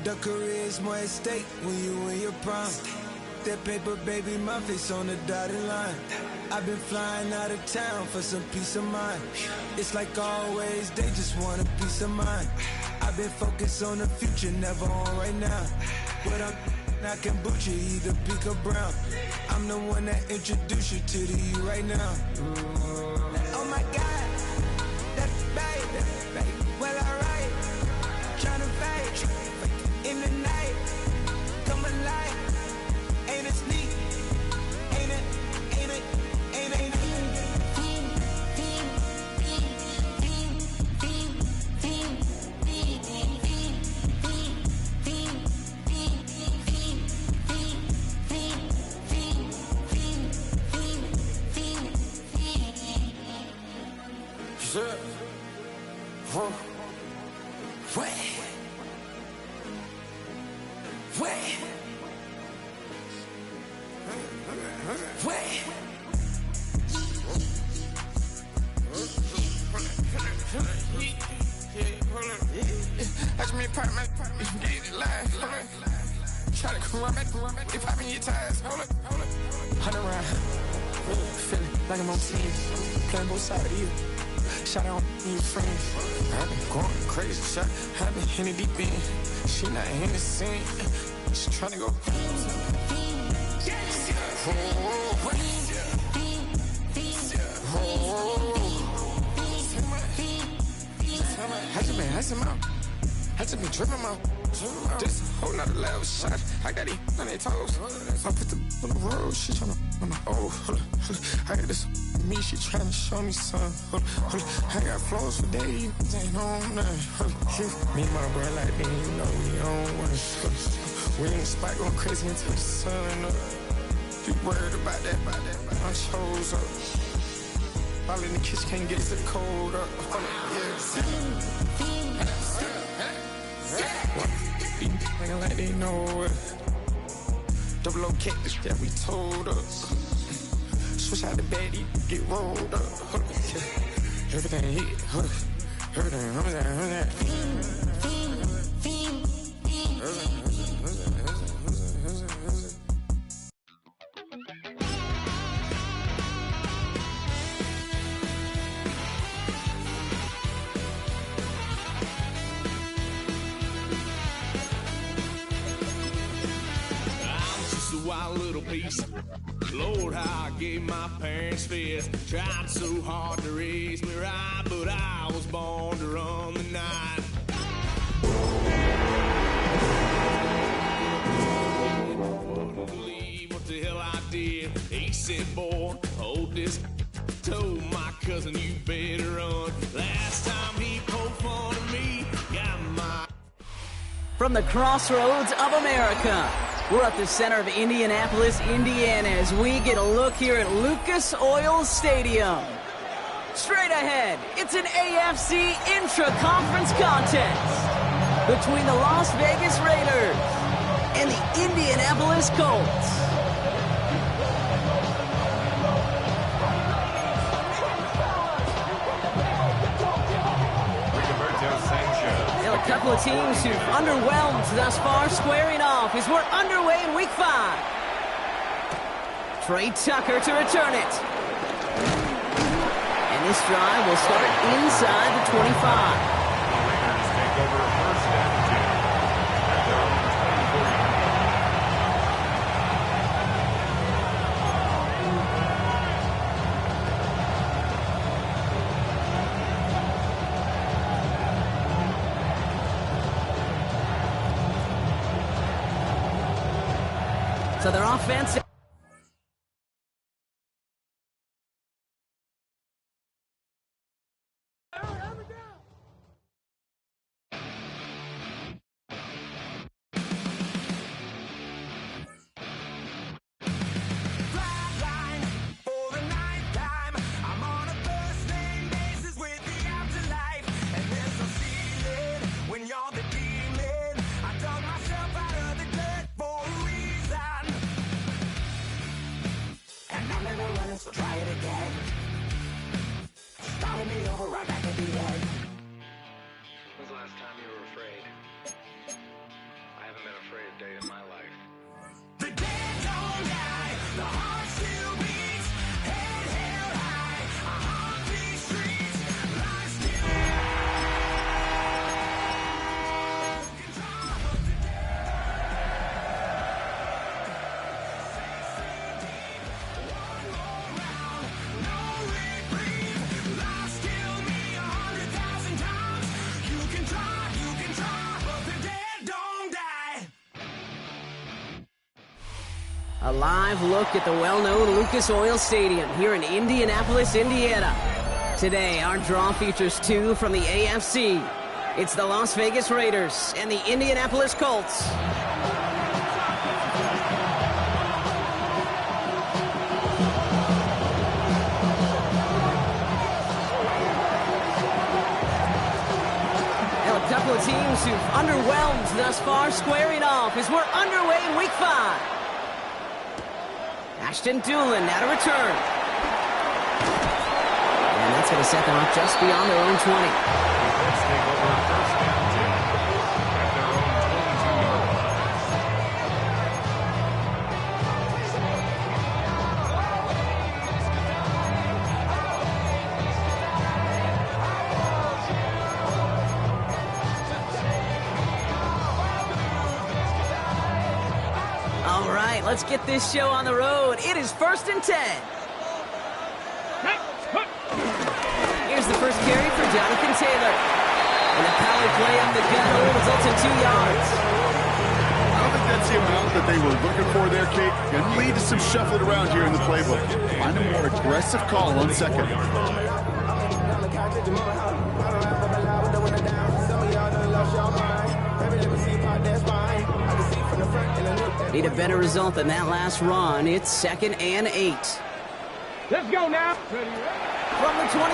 The career's more at stake when you in your prime. That paper, baby, my face on the dotted line. I've been flying out of town for some peace of mind. It's like always, they just want a peace of mind. I've been focused on the future, never on right now. But I can boot you either pink or brown. I'm the one that introduced you to the you right now. Oh my God, that baby, well alright. Tryna fight in the night, come alive. Ain't it sneak? Ain't it? Ain't it? Ain't it? Ain't it? Try to come around, they popping your tires, hold it. 100 round, feeling like I'm on team, playing both sides of you. Shout out to your friends. I've been going crazy, shot, I've been in the deep end. She not in the scene, she tryna go. I just been dripping out. This whole nother level shot. I got it on their toes. I put the on the road. She tryna. Oh, hold up. I got this me. She tryna show me some. Hold up. I got flows for days. Ain't on nothing. Me and my bro like they ain't know we on one. We in the spot going crazy until the sun up. You worried about that? I chose up. All in the kitchen can't get the cold up. Nigga like they know it. Double O cactus that we told us. Switch out the baddie, get rolled up. Everything hit, everything. Wild little piece. Lord, how I gave my parents fist. Tried so hard to raise me right, but I was born to run the night. Wouldn't believe what the hell I did. He said, boy, hold this. Told my cousin, you better run. Last time he poked fun of me, got my... From the crossroads of America, we're at the center of Indianapolis, Indiana, as we get a look here at Lucas Oil Stadium. Straight ahead, it's an AFC intra-conference contest between the Las Vegas Raiders and the Indianapolis Colts. A couple of teams who've underwhelmed thus far squaring off as we're underway in Week 5. Trey Tucker to return it. And this drive will start inside the 25. Raiders take over first and 10 at their own 24. So their offense... So try it again. Starting me over right back at the end. When was the last time you were afraid? I haven't been afraid a day in my life. The dead don't die, the heart still beats, head held high, I haunt these streets, life still one more round, no reprieve, life still me 100,000 times. You can try, but the dead don't die. A live look at the well-known Lucas Oil Stadium here in Indianapolis, Indiana. Today, our draw features two from the AFC. It's the Las Vegas Raiders and the Indianapolis Colts. Now, a couple of teams who've underwhelmed thus far squaring off as we're underway in Week 5. Ashton Doolin now to return. And that's going to set them up just beyond their own 20. Let's take over first down 10 at their own 22-yard line. All right, let's get this show on the road. It is 1st and 10. Here's the first carry for Jonathan Taylor. And a power play up the gut hole results in 2 yards. I don't think that's the amount that they were looking for there, Kate. Going to lead to some shuffling around here in the playbook. Find a more aggressive call on second. Need a better result than that last run. It's 2nd and 8. Let's go now. From the 24.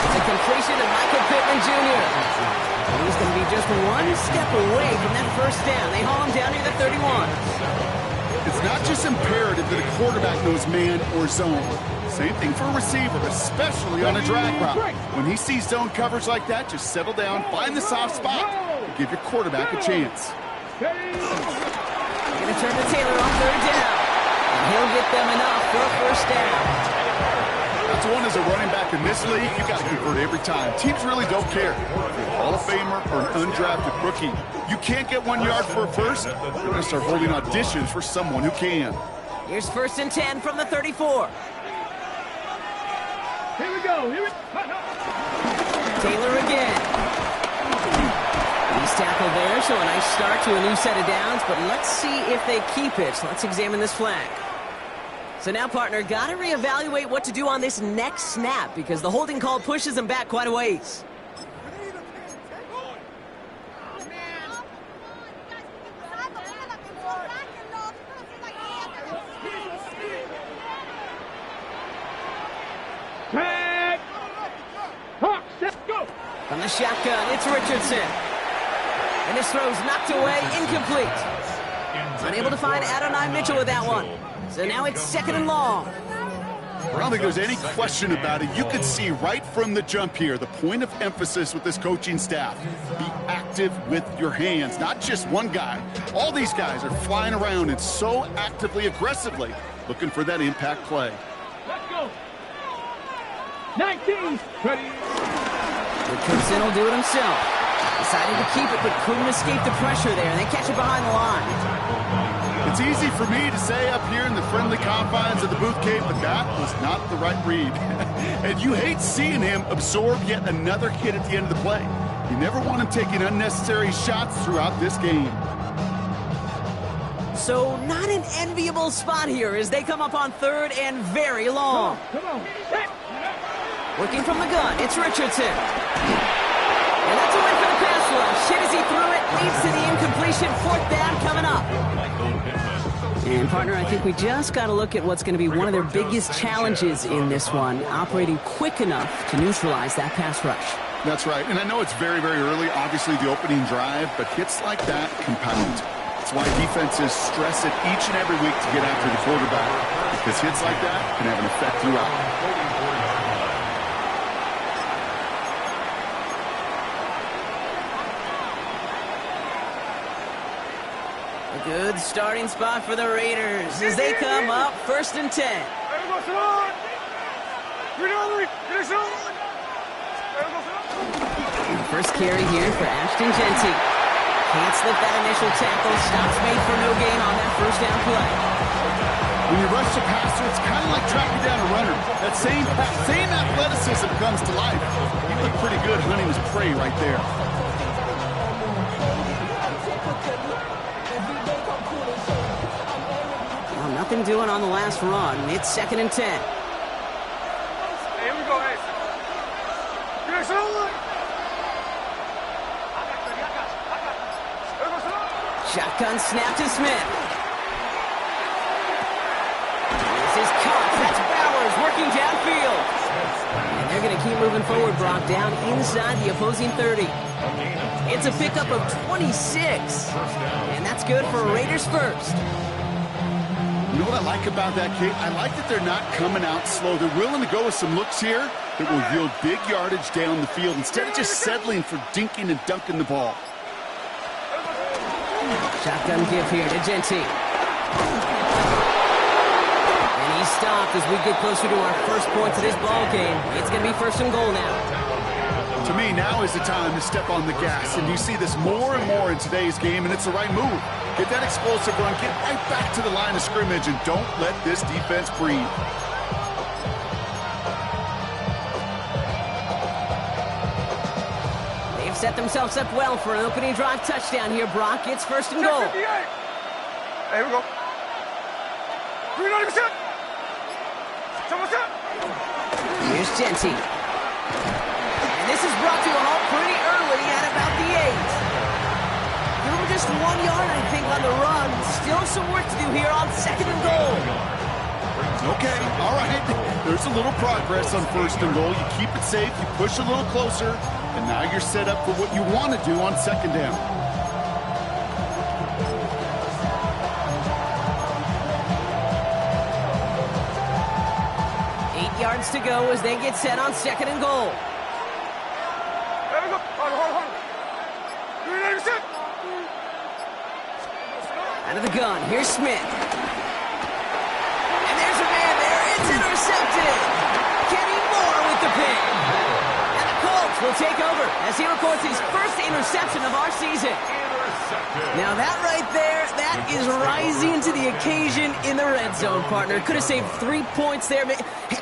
It's a completion of Michael Pittman Jr. And he's going to be just one step away from that first down. They haul him down near the 31. It's not just imperative that a quarterback knows man or zone. Same thing for a receiver, especially on a drag route. When he sees zone coverage like that, just settle down, find the soft spot, and give your quarterback a chance. They're going to turn to Taylor on 3rd down. And he'll get them enough for a first down. That's one as a running back in this league, you got to convert every time. Teams really don't care. If you're a Hall of Famer or an undrafted rookie, you can't get 1 yard for a first. You're going to start holding auditions for someone who can. Here's 1st and 10 from the 34. Here we go. Taylor again. He's tackled there, so a nice start to a new set of downs, but let's see if they keep it. So let's examine this flag. So now, partner, got to reevaluate what to do on this next snap because the holding call pushes them back quite a ways. Tag. Hawk, set, go. From the shotgun, it's Richardson. And this throw's knocked away, incomplete. Unable to find Adonai Mitchell with that one. So now it's 2nd and long. I don't think there's any question about it. You could see right from the jump here, the point of emphasis with this coaching staff. Be active with your hands, not just one guy. All these guys are flying around and so actively, aggressively looking for that impact play. Let's go. 19. Ready. Richardson will do it himself. Decided to keep it, but couldn't escape the pressure there, and they catch it behind the line. It's easy for me to say up here in the friendly confines of the booth cave, but that was not the right read. And you hate seeing him absorb yet another hit at the end of the play. You never want him taking unnecessary shots throughout this game. So not an enviable spot here as they come up on 3rd and very long. Come on. Working from the gun, it's Richardson. And that's a win for the pass rush. Hit as he threw it, leads to the incompletion. 4th down coming up. And partner, I think we just got to look at what's going to be one of their biggest challenges in this one, operating quick enough to neutralize that pass rush. That's right, and I know it's very, very early, obviously the opening drive, but hits like that compound. That's why defenses stress it each and every week to get after the quarterback, because hits like that can have an effect throughout. A good starting spot for the Raiders as they come up 1st and 10. First carry here for Ashton Genty. Can't slip that initial tackle. Stops made for no gain on that first down play. When you rush the passer, it's kind of like tracking down a runner. That same athleticism comes to life. He looked pretty good hunting his prey right there. Well, nothing doing on the last run. It's 2nd and 10. Here we go, Ace. Shotgun snap to Smith. This is caught. That's Bowers working downfield. And they're going to keep moving forward, Brock, down inside the opposing 30. It's a pickup of 26. And that's good for Raiders first. You know what I like about that, Kate? I like that they're not coming out slow. They're willing to go with some looks here that will yield big yardage down the field instead of just settling for dinking and dunking the ball. Shotgun give here to Genty. And he's stopped as we get closer to our first points of this ball game. It's going to be 1st and goal now. To me, now is the time to step on the gas, and you see this more and more in today's game, and it's the right move. Get that explosive run, get right back to the line of scrimmage, and don't let this defense breathe. They've set themselves up well for an opening drive touchdown here, Brock. It's 1st and goal. Here we go. 390%. Here's Genty. And this is brought to a halt pretty early at about the 8. They were just 1 yard, I think, on the run. Still some work to do here on 2nd and goal. Okay, all right. There's a little progress on 1st and goal. You keep it safe, you push a little closer, and now you're set up for what you want to do on 2nd down. Yards to go as they get set on 2nd and goal. Out of the gun, here's Smith. And there's a man there, it's intercepted. Kenny Moore with the pick. And the Colts will take over as he records his first interception of our season. Now that right there, that is rising to the occasion in the red zone, partner. Could have saved 3 points there,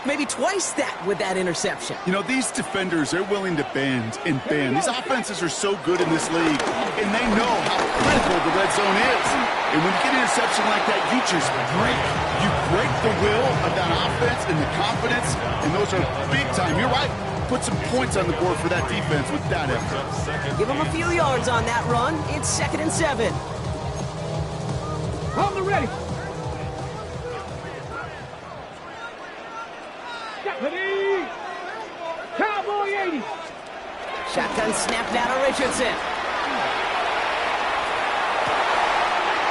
maybe twice that with that interception. You know, these defenders, they're willing to bend and bend. These offenses are so good in this league, and they know how critical the red zone is. And when you get an interception like that, you just break. You break the will of that offense and the confidence, and those are big time. You're right. Put some points on the board for that defense with that effort. Give them a few yards on that run. It's 2nd and 7. On the ready. Ready. Cowboy 80. Shotgun snapped out of Richardson.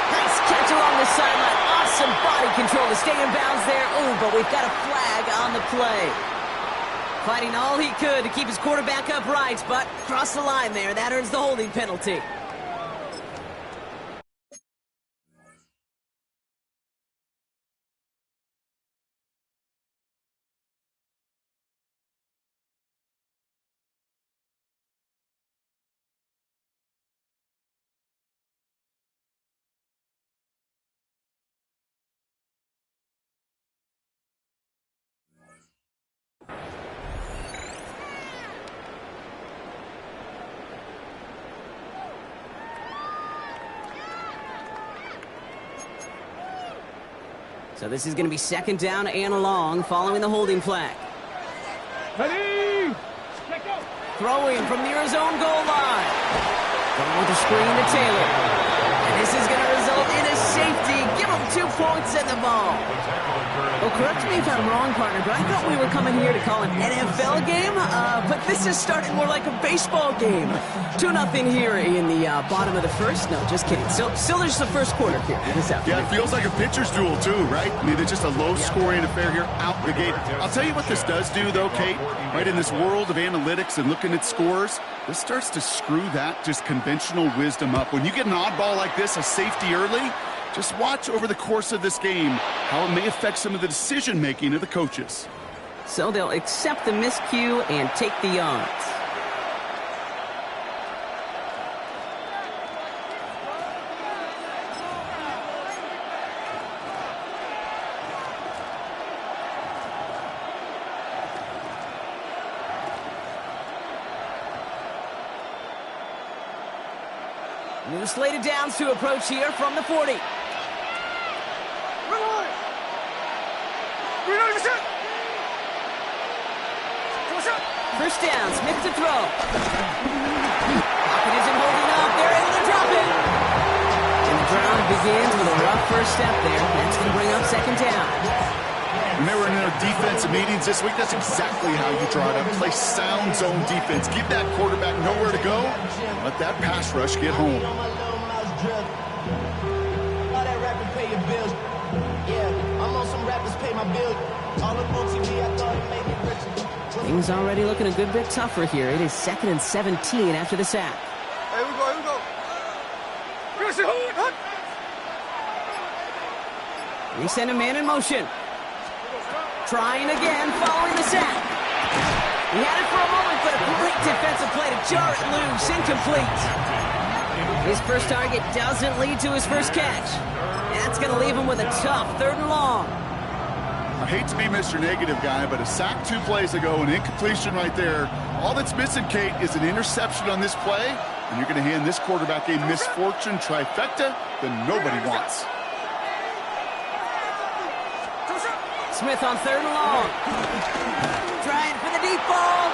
Nice catch along the sideline. Awesome body control to stay in bounds there. Ooh, but we've got a flag on the play. Fighting all he could to keep his quarterback upright, but crossed the line there. That earns the holding penalty. So this is going to be 2nd down and long following the holding flag. Ready. Let go. Throwing from near his own goal line. Going with the screen to Taylor. And this is going to result in a safety. Give him 2 points in the ball. Well, correct me if I'm wrong, partner, but I thought we were coming here to call an NFL game, but this is starting more like a baseball game. 2-0 here in the bottom of the first. No, just kidding. Still there's the first quarter here this afternoon. Yeah, it feels like a pitcher's duel too, right? I mean, it's just a low-scoring affair here out the gate. I'll tell you what this does do, though, Kate. Right, in this world of analytics and looking at scores, this starts to screw that just conventional wisdom up. When you get an oddball like this, a safety early, just watch over the course of this game how it may affect some of the decision-making of the coaches. So they'll accept the miscue and take the yards. New slated downs to approach here from the 40. First down, Smith to throw. Pocket isn't holding up. They're able to drop it. And the ground begins with a rough first step there. That's going to bring up second down. When they were in their defensive meetings this week, that's exactly how you draw it up. Play sound zone defense. Give that quarterback nowhere to go. Let that pass rush get home. Things already looking a good bit tougher here. It is 2nd and 17 after the sack. Here we go, here we go. We send a man in motion. Trying again, following the sack. He had it for a moment, but a great defensive play to jar it loose. Incomplete. His first target doesn't lead to his first catch. That's going to leave him with a tough 3rd and long. I hate to be Mr. Negative guy, but a sack 2 plays ago, an incompletion right there. All that's missing, Kate, is an interception on this play, and you're going to hand this quarterback a misfortune trifecta that nobody wants. Smith on 3rd and long. Trying for the deep ball.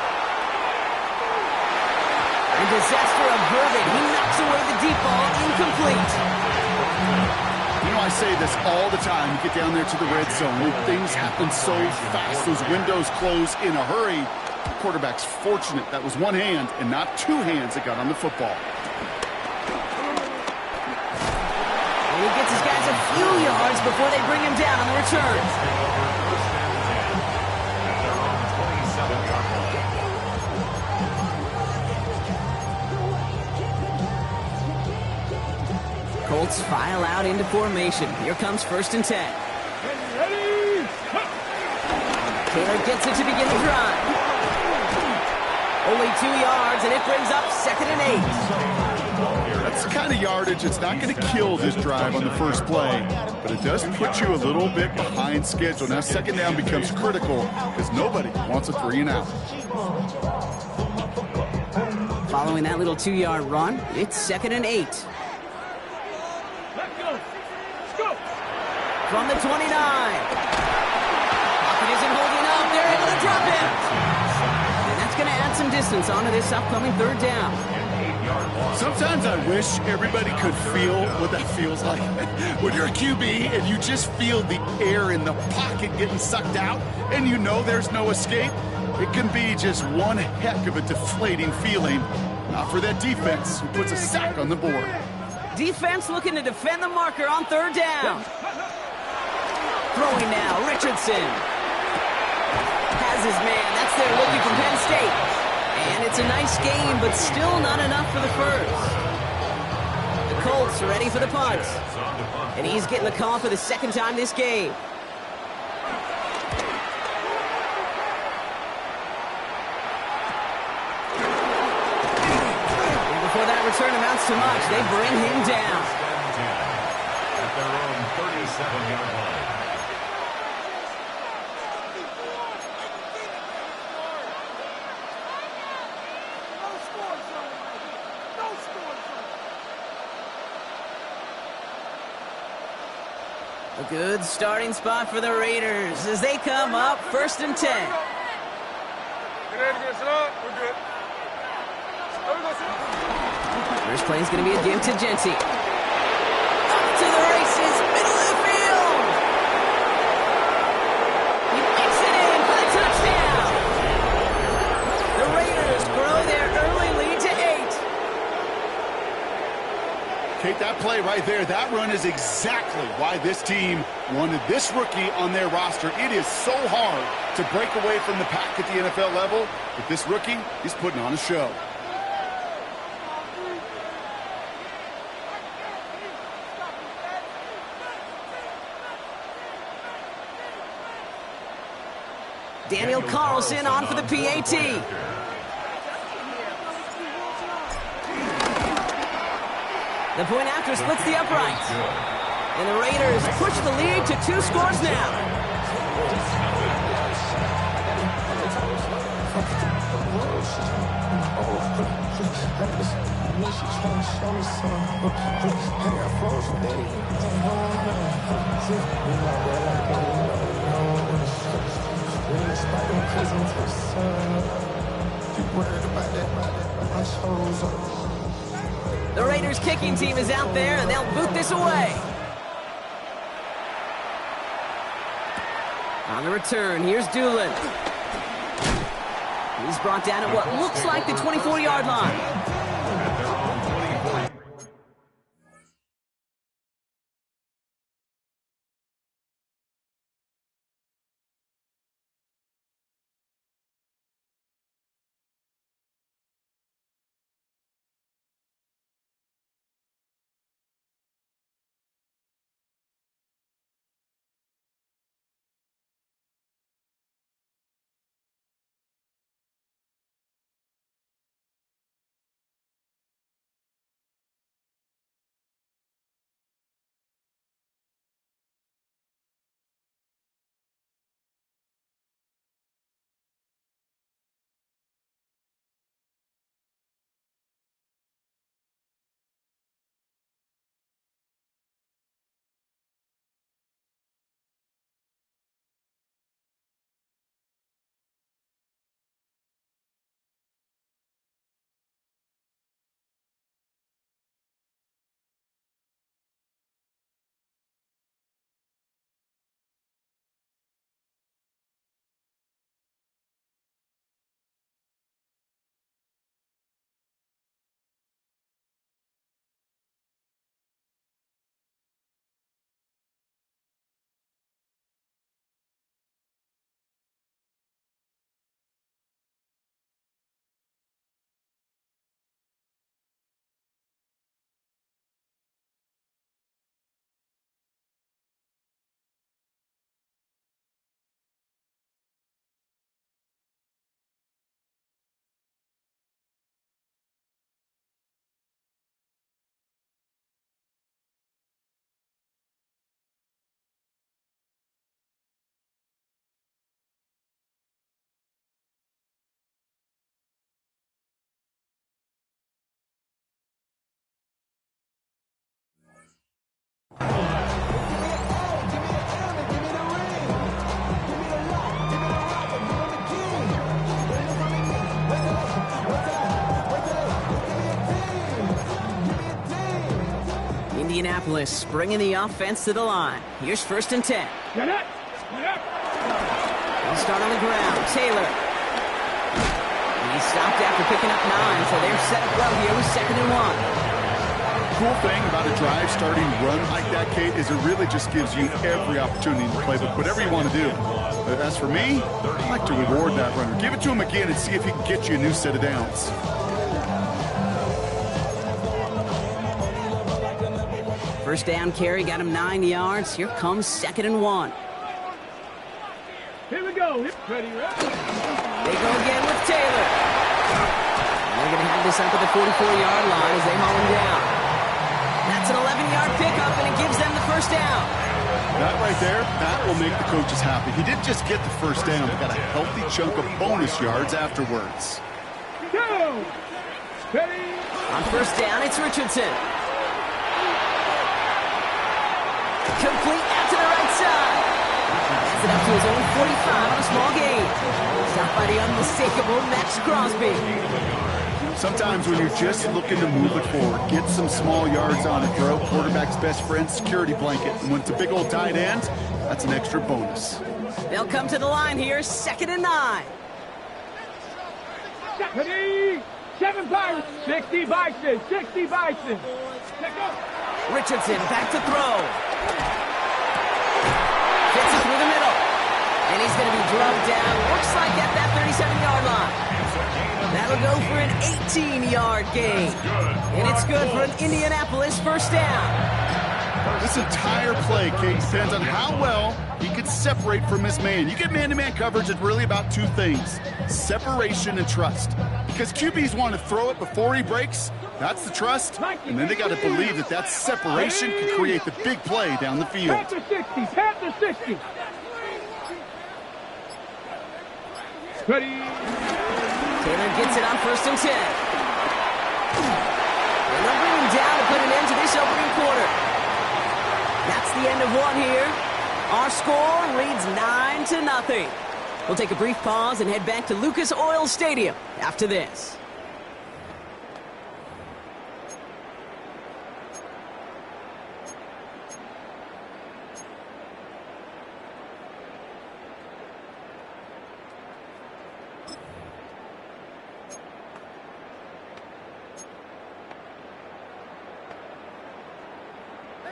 And disaster averted. He knocks away the deep ball. Incomplete. You know, I say this all the time. You get down there to the red zone where things happen so fast. Those windows close in a hurry. The quarterback's fortunate that was one hand and not 2 hands that got on the football. And he gets his guys a few yards before they bring him down on the return. Colts file out into formation. Here comes 1st and 10. Taylor gets it to begin the drive. Only 2 yards, and it brings up 2nd and 8. That's the kind of yardage that's not going to kill this drive on the first play, but it does put you a little bit behind schedule. Now 2nd down becomes critical because nobody wants a 3 and out. Following that little 2-yard run, it's 2nd and 8. From the 29. Pocket isn't holding up. They're able to drop it. And that's going to add some distance onto this upcoming 3rd down. Sometimes I wish everybody could feel what that feels like. When you're a QB and you just feel the air in the pocket getting sucked out and you know there's no escape, it can be just one heck of a deflating feeling. Not for that defense who puts a sack on the board. Defense looking to defend the marker on 3rd down. Throwing now, Richardson. Has his man. That's their rookie from Penn State. And it's a nice game, but still not enough for the first. The Colts are ready for the punt. And he's getting the call for the 2nd time this game. And before that return amounts to much, they bring him down. At their own 37-yard line. A good starting spot for the Raiders as they come up 1st and 10. Get ready to get set up. We're good. There we go, sir. First play is going to be a give to Genty. Up to the races, middle of the field. Kate, that play right there, that run is exactly why this team wanted this rookie on their roster. It is so hard to break away from the pack at the NFL level, but this rookie, he's putting on a show. Daniel Carlson on for the PAT. The point after splits the uprights. And the Raiders push the lead to 2 scores now. The Raiders kicking team is out there, and they'll boot this away. On the return, here's Doolin. He's brought down at what looks like the 24-yard line. Indianapolis bringing the offense to the line. Here's 1st and 10. They'll start on the ground. Taylor. He stopped after picking up 9, so they're set up well here with 2nd and 1. Cool thing about a drive starting run like that, Kate, is it really just gives you every opportunity to play with whatever you want to do. As for me, I like to reward that runner. Give it to him again and see if he can get you a new set of downs. First down carry got him 9 yards. Here comes 2nd and 1. Here we go. Ready, They go again with Taylor. And they're going to have this up at the 44-yard line as they haul him down. That's an 11-yard pickup, and it gives them the first down. That right there, that will make the coaches happy. He didn't just get the first down, he got a healthy chunk of bonus yards afterwards. Go! Ready? On first down, it's Richardson. Complete out to the right side. Gets it up to his own 45 on a small gain. Stopped by the unmistakable Max Crosby. Sometimes when you're just looking to move it forward, get some small yards on it, bro. Quarterback's best friend, security blanket. And when it's a big old tight end, that's an extra bonus. They'll come to the line here, 2nd and 9. Ready? 7 Pirates. 60 Bison. 60 Bison. Check up. Richardson back to throw. Fits it through the middle. And he's going to be drugged down. Looks like at that 37-yard line. That'll go for an 18-yard gain. And it's good for an Indianapolis first down. This entire play, Kate, depends on how well he can separate from his man. You get man-to-man coverage, it's really about two things: separation and trust. Because QBs want to throw it before he breaks. That's the trust. And then they got to believe that that separation can create the big play down the field. Panther 60. Panther 60. Ready. Taylor gets it on 1st and 10. And they'll bring him down to put an end to this opening quarter. That's the end of one here. Our score reads 9-0. We'll take a brief pause and head back to Lucas Oil Stadium after this.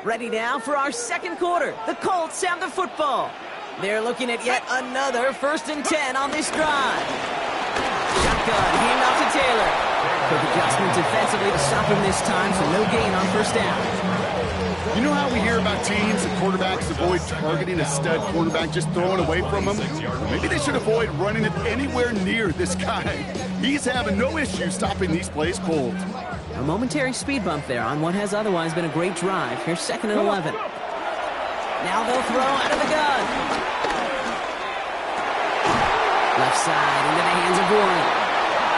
Ready now for our second quarter. The Colts have the football. They're looking at yet another 1st and 10 on this drive. Shotgun, handoff to Taylor. Quick adjustment defensively to stop him this time, so no gain on 1st down. You know how we hear about teams and quarterbacks avoid targeting a stud quarterback, just throwing away from him? Maybe they should avoid running it anywhere near this guy. He's having no issue stopping these plays cold. A momentary speed bump there on what has otherwise been a great drive. Here's 2nd and 11. Now they'll throw out of the gun. Left side into the hands of Warren.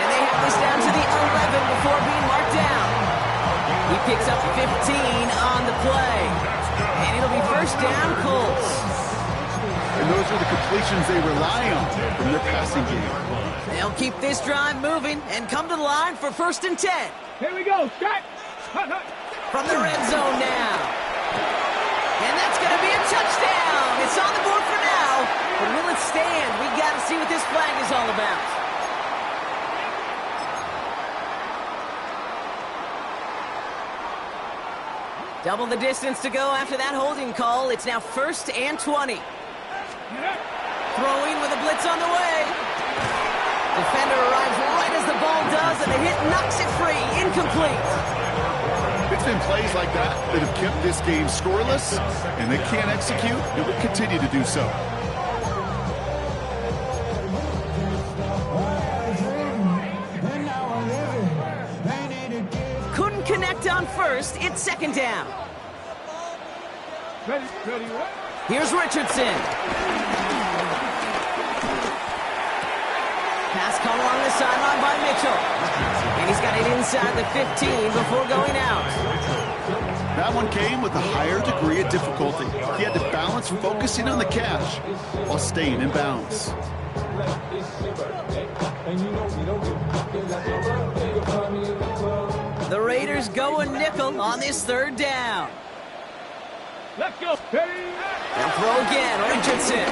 And they have this down to the 11 before being marked down. He picks up 15 on the play. And it'll be 1st down, Colts. And those are the completions they rely on from their passing game. They'll keep this drive moving and come to the line for 1st and 10. Here we go. Shot. Hut, hut. From the red zone now. And that's going to be a touchdown. It's on the board for now. But will it stand? We got to see what this flag is all about. Double the distance to go after that holding call. It's now 1st and 20. Throwing with a blitz on the way. Defender arrives right as the ball does, and the hit knocks it free. Incomplete. It's been plays like that that have kept this game scoreless, and they can't execute. It will continue to do so. Couldn't connect on 1st. It's 2nd down. Ready, ready, ready. Here's Richardson. Pass caught along the sideline by Mitchell. And he's got it inside the 15 before going out. That one came with a higher degree of difficulty. He had to balance focusing on the catch while staying in bounds. The Raiders go a nickel on this 3rd down. Let's go. Ready. They'll throw again. Richardson.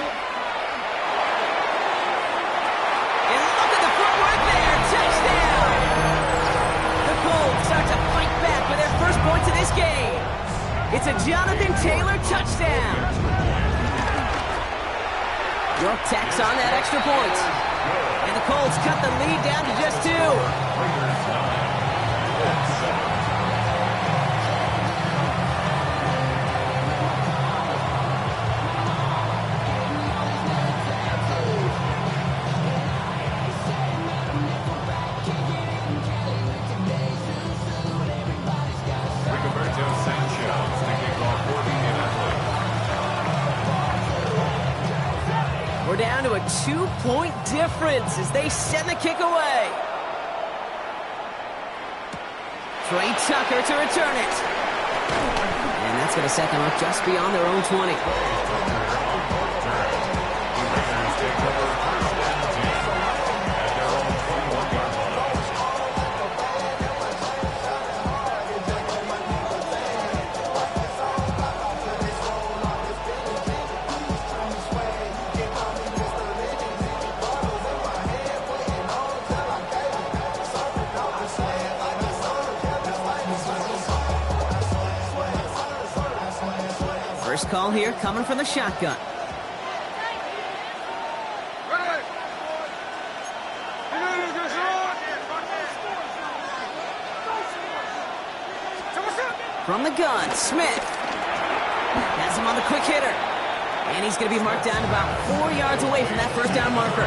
And look at the footwork there. Touchdown. The Colts start to fight back for their first points of this game. It's a Jonathan Taylor touchdown. York tacks on that extra point. And the Colts cut the lead down to just 2. We're down to a 2-point difference as they send the kick away. Trey Tucker to return it. And that's going to set them up just beyond their own 20. First call here coming from the shotgun. From the gun, Smith has him on the quick hitter. And he's going to be marked down about 4 yards away from that first down marker.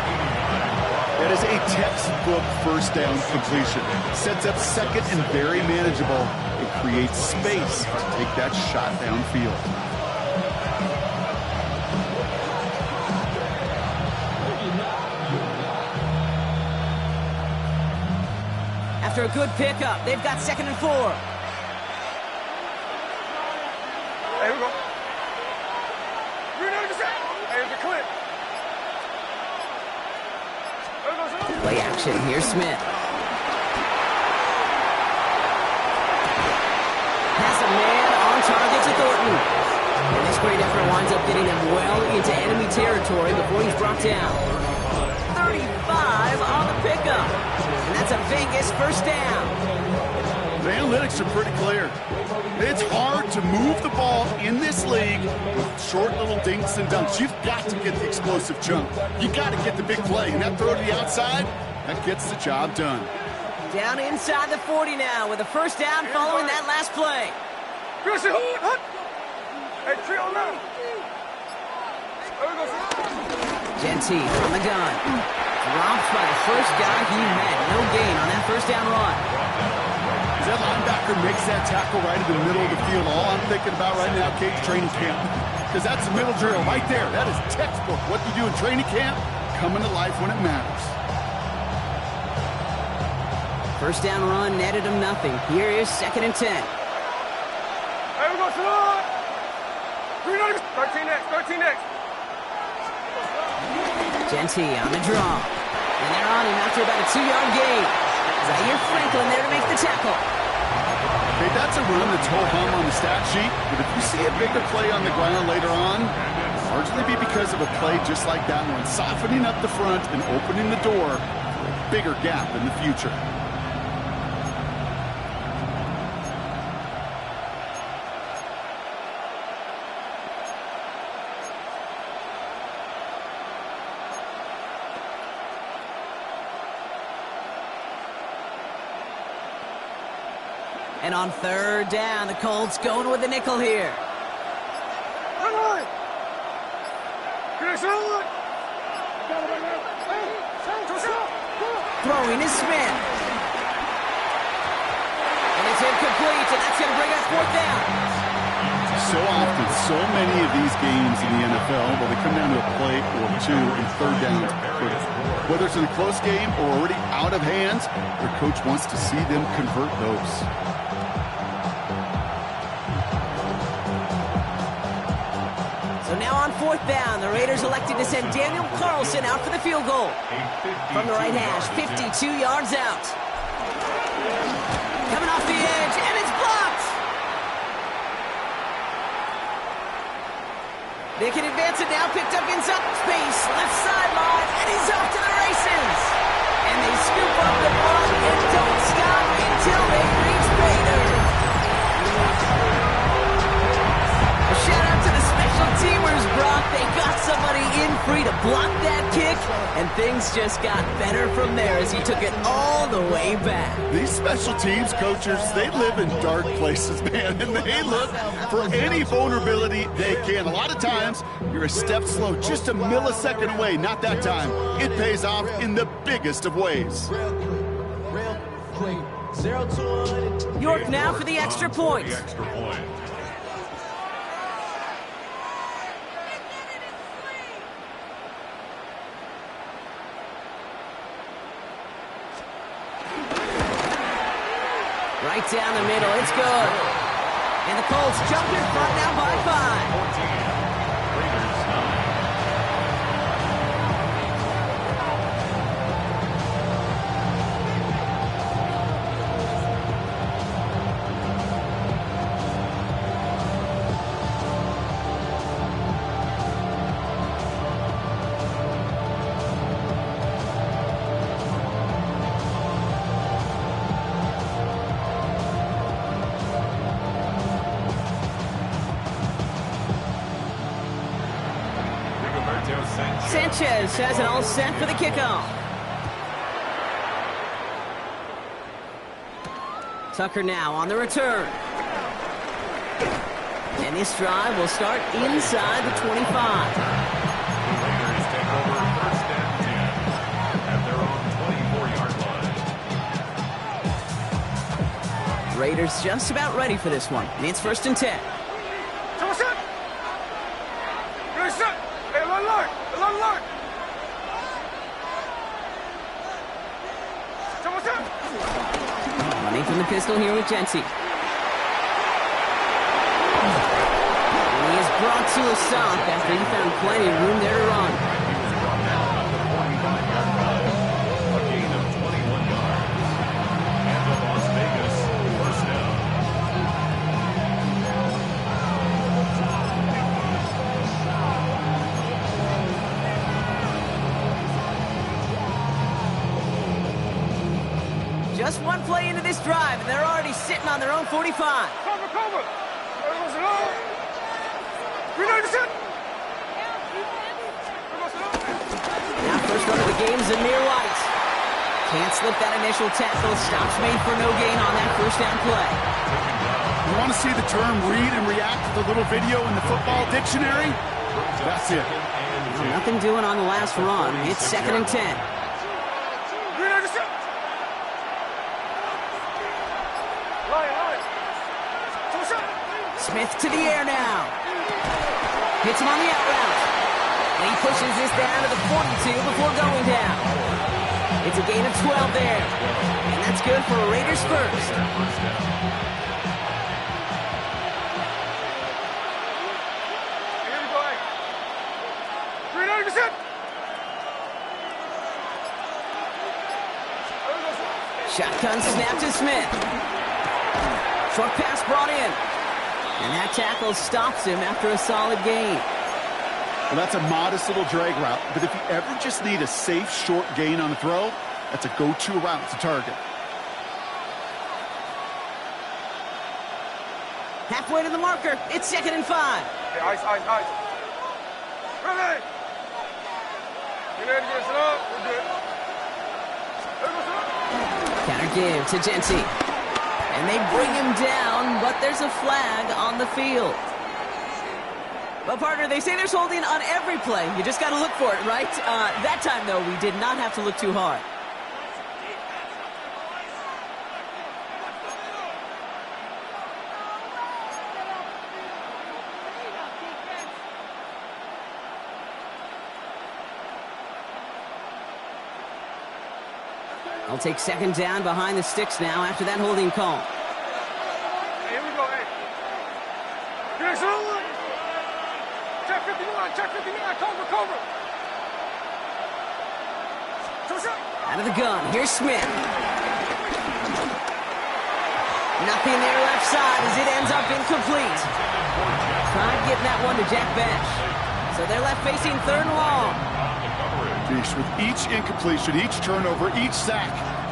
That is a textbook first down completion. Sets up second and very manageable. It creates space to take that shot downfield. After a good pickup, they've got 2nd and 4. Hey, here we go. Hey, the clip. Play action. Here's Smith. Has a man on target to Thornton. And this great effort winds up getting him well into enemy territory before he's brought down. 35 on the pickup. And that's a Vegas first down. The analytics are pretty clear. It's hard to move the ball in this league with short little dinks and dunks. You've got to get the explosive chunk. You got to get the big play. And that throw to the outside, that gets the job done. Down inside the 40 now with a first down following that last play. Hey, 3 on now. Genty from the gun. Drops by the first guy he met. No gain on that first down run. That linebacker makes that tackle right in the middle of the field. All I'm thinking about right now, Cage, training camp. Because that's the middle drill right there. That is textbook. What you do in training camp, coming to life when it matters. First down run netted him nothing. Here is 2nd and 10. Hey, we go, Salon. 13 next, 13 next. Genty on the draw. And they're on him after about a 2-yard gain. Zaire Franklin there to make the tackle. Hey, that's a run that's ho-hum on the stat sheet, but if you see a bigger play on the ground later on, it'll largely be because of a play just like that one, softening up the front and opening the door for a bigger gap in the future. And on 3rd down, the Colts going with the nickel here. Throwing is Smith. And it's incomplete, and that's going to bring up 4th down. So often, so many of these games in the NFL, well, they come down to a play or two and 3rd down. Whether it's in a close game or already out of hands, their coach wants to see them convert those. So now on 4th down, the Raiders elected to send Daniel Carlson out for the field goal. From the right hash, 52 yards out. Coming off the edge, and it's blocked! They can advance it now, picked up inside space, left sideline, and he's off to the races! And they scoop up the ball and don't stop until they reach Bader. A shout out to the special teamers, Brock. They got somebody in free to block that kick, and things just got better from there as he took it all the way back. These special teams coaches, they live in dark places, man, and they look for any vulnerability they can. A lot of times, you're a step slow, just a millisecond away. Not that time. It pays off in the biggest of ways. York now for the extra point. The extra point. Right down the middle, it's good. And the Colts jump in front now by 5. 14. Raiders 9. Sanchez has it all set for the kickoff. Tucker now on the return. And this drive will start inside the 25. The Raiders take over first and 10 at their own 24-yard line. Raiders just about ready for this one. And it's first and 10. Running from the pistol here with Jency. And he is brought to a stop after he found plenty of room there to run. He was brought down at the 45-yard line. A gain of 21 yards. And the Las Vegas first down. Just one play into this drive, and they're already sitting on their own 45. Cover! Now first run of the game is Amir White. Can't slip that initial tackle. Stops made for no gain on that first down play. You want to see the term read and react to the little video in the football dictionary? That's it. Nothing doing on the last run. It's second and 10. Smith to the air now. Hits him on the out route. And he pushes this down to the 42 before going down. It's a gain of 12 there. And that's good for a Raiders first. Shotgun snap to Smith. Short pass brought in. And that tackle stops him after a solid gain. Well, that's a modest little drag route, but if you ever just need a safe, short gain on a throw, that's a go-to route to target. Halfway to the marker. It's second and 5. Hey, ice. Ready! Get ready to get set up. We're good. Counter give to Jency. And they bring him down, but there's a flag on the field. Well, partner, they say there's holding on every play. You just got to look for it, right? That time, though, we did not have to look too hard. I'll take second down behind the sticks now after that holding call. Hey, here we go, hey. Get it, check 59, cover. Out of the gun, here's Smith. Nothing there left side as it ends up incomplete. Tried getting that one to Jack Bench. So they're left facing third and long. With each incompletion, each turnover, each sack,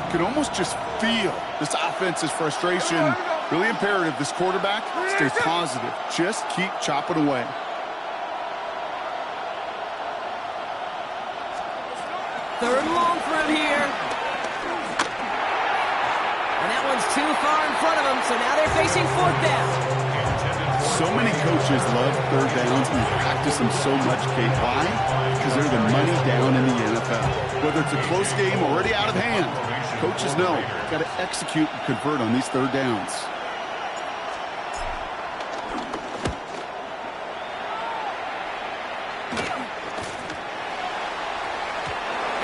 you can almost just feel this offense's frustration. Really imperative this quarterback stay positive. Just keep chopping away. Third and long for him here. And that one's too far in front of him, so now they're facing fourth down. So many coaches love third downs and practice them so much, Kate. Why? Because they're the money down in the NFL. Whether it's a close game or already out of hand, coaches know got to execute and convert on these third downs.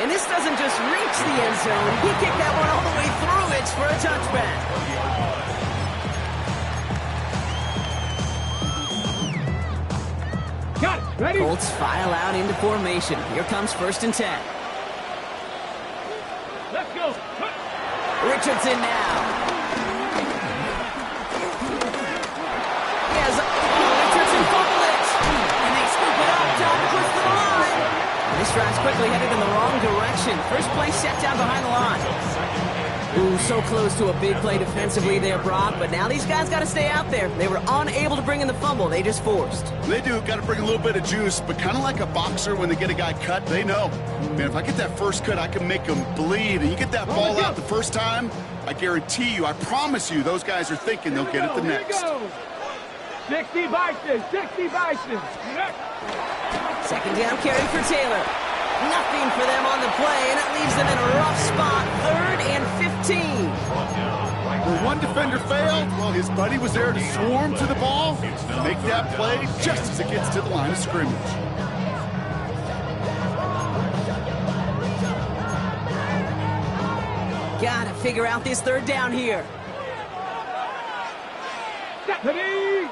And this doesn't just reach the end zone. He kicked that one all the way through. It's for a touchback. Got it. Ready? Colts file out into formation. Here comes first and 10. Let's go. Richardson now. Richardson fumbled it. And they scoop it up. Time to push to the line. And this drive's quickly headed in the wrong direction. First play set down behind the line. Ooh, so close to a big play defensively there, Brock, but now these guys got to stay out there. They were unable to bring in the fumble. They just forced. They do. Got to bring a little bit of juice, but kind of like a boxer when they get a guy cut, they know. Man, if I get that first cut, I can make them bleed. And you get that ball out the first time, I guarantee you, I promise you, those guys are thinking they'll get it the next. 60 Bison, 60 Bison. Second down carry for Taylor. Nothing for them on the play, and it leaves them in a rough spot. 3rd and 15. Where one defender failed, well, his buddy was there to swarm to the ball and make that play just as it gets to the line of scrimmage. Gotta figure out this 3rd down here. Stephanie!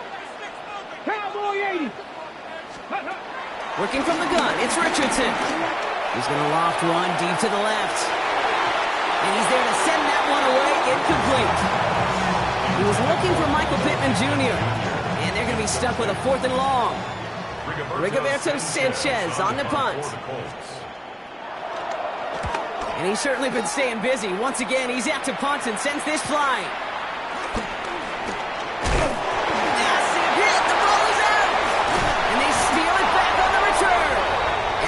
Cowboy 80! Working from the gun, it's Richardson. He's going to loft one deep to the left. And he's there to send that one away, incomplete. He was looking for Michael Pittman Jr. And they're going to be stuck with a 4th and long. Rigoberto Sanchez on the punt. And he's certainly been staying busy. Once again, he's out to punt and sends this flying. Massive hit, the ball is out! And they steal it back on the return.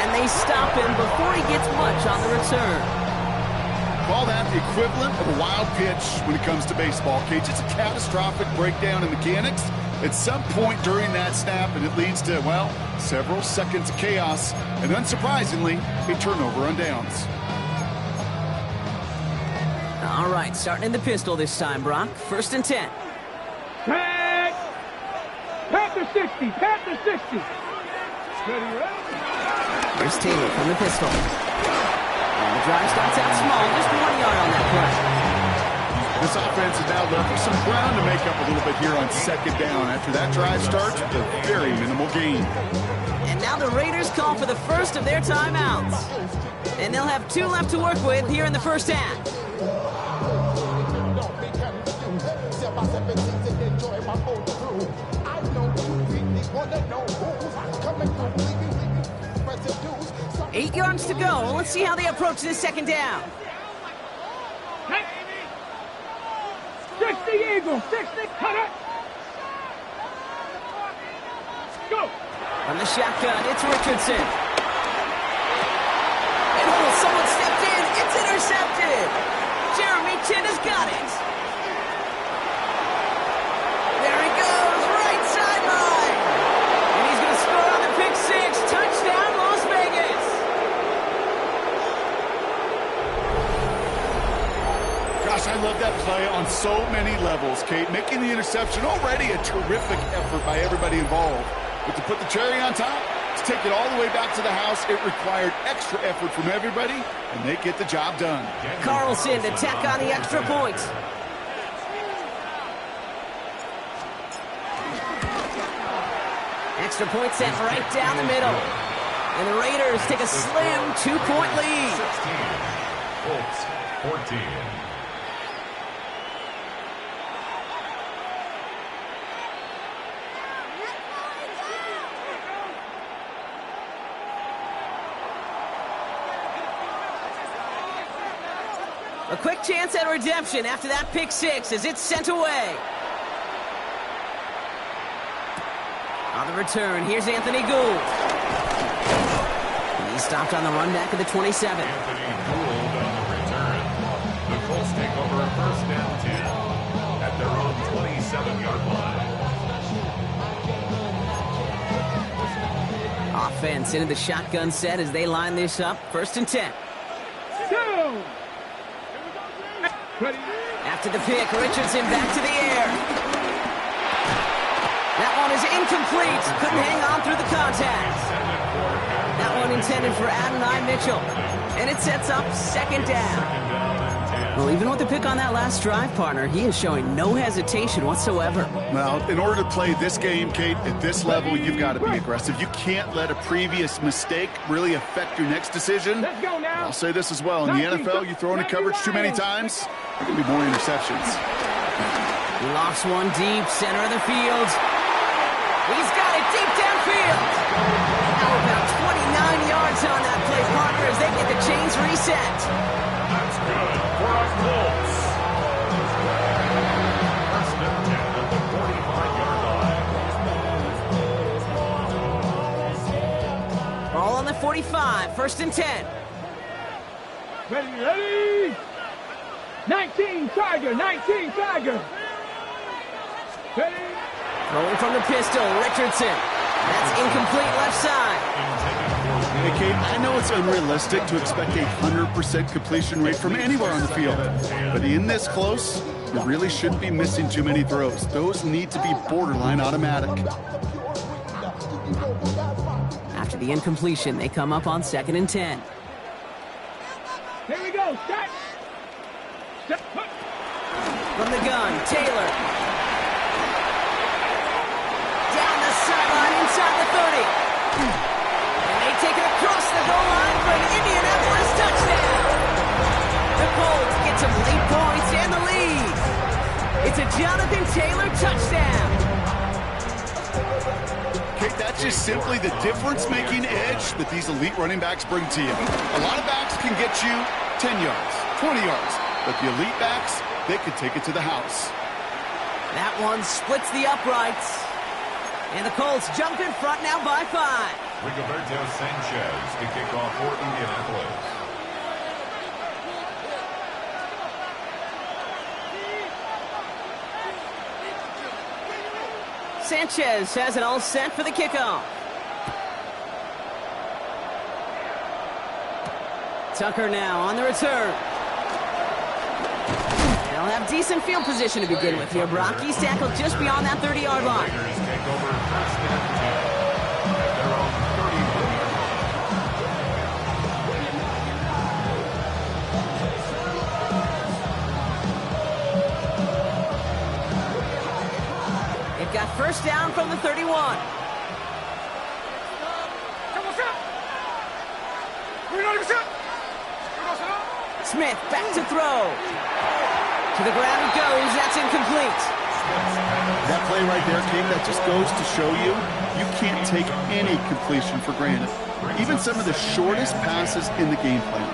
And they stop him before he gets much on the return. Call that the equivalent of a wild pitch when it comes to baseball, Cage. It's a catastrophic breakdown in mechanics at some point during that snap, and it leads to, well, several seconds of chaos, and unsurprisingly, a turnover on downs. All right, starting in the pistol this time, Brock. 1st and 10. Tag! Panther 60, Panther 60. Here's Taylor from the pistol. And the drive starts out small, just 1 yard on that play. This offense is now left with some ground to make up a little bit here on 2nd down. After that drive starts with a very minimal gain. And now the Raiders call for the first of their timeouts. And they'll have 2 left to work with here in the 1st half. Eight yards to go. Let's see how they approach this 2nd down. 60 Eagles, 60, cut it. Go. From the shotgun, it's Richardson. And oh, someone stepped in. It's intercepted. Jeremy Chin has got it. There he goes, right sideline. And he's going to score on the pick 6. Touchdown, Las Vegas. Gosh, I love that play on so many levels, Kate. Making the interception, already a terrific effort by everybody involved. But to put the cherry on top, to take it all the way back to the house, it required extra effort from everybody, and they get the job done. Carlson to tack on the extra point. Extra point sent right down the middle. And the Raiders take a slim 2-point lead. 16, Colts 14. A quick chance at redemption after that pick 6 as it's sent away. On the return, here's Anthony Gould. He's stopped on the run back of the 27. Anthony Gould on the return. The Colts take over 1st and 10 at their own 27-yard line. Offense into the shotgun set as they line this up. 1st and 10. Go. After the pick, Richardson back to the air. That one is incomplete. Couldn't hang on through the contact. That one intended for Adonai Mitchell. And it sets up 2nd down. Well, even with the pick on that last drive, partner, he is showing no hesitation whatsoever. Well, in order to play this game, Kate, at this level, you've got to be aggressive. You can't let a previous mistake really affect your next decision. Let's go now. I'll say this as well. In the NFL, you throw into coverage too many times, there can be more interceptions. He lofts one deep, center of the field. He's got it deep downfield. Now about 29 yards on that play, partner, as they get the chains reset. That's good for a Colts. 45, 1st and 10. Ready. 19 Tiger. Ready. Rolling from the pistol, Richardson. That's incomplete left side. Hey, Kate, I know it's unrealistic to expect a 100% completion rate from anywhere on the field. But in this close, you really shouldn't be missing too many throws. Those need to be borderline automatic. After the incompletion, they come up on 2nd and 10. Here we go. Set. From the gun, Taylor. Down the sideline inside the 30. And they take it across the goal line for an Indianapolis touchdown. The Colts get some late points and the lead. It's a Jonathan Taylor touchdown. Kate, that's just simply the difference-making edge that these elite running backs bring to you. A lot of backs can get you 10 yards, 20 yards, but the elite backs, they can take it to the house. That one splits the uprights. And the Colts jump in front now by 5. Rigoberto Sanchez to kick off for Indianapolis. Sanchez has it all set for the kickoff. Tucker now on the return. They'll have decent field position to begin with here. Brock, he's tackled just beyond that 30-yard line. Raiders take over 1st and 10 at their own 31. They've got 1st down from the 31. Smith back to throw. To the ground it goes. That's incomplete. That play right there, King, that just goes to show you, you can't take any completion for granted. Even some of the shortest passes in the game plan.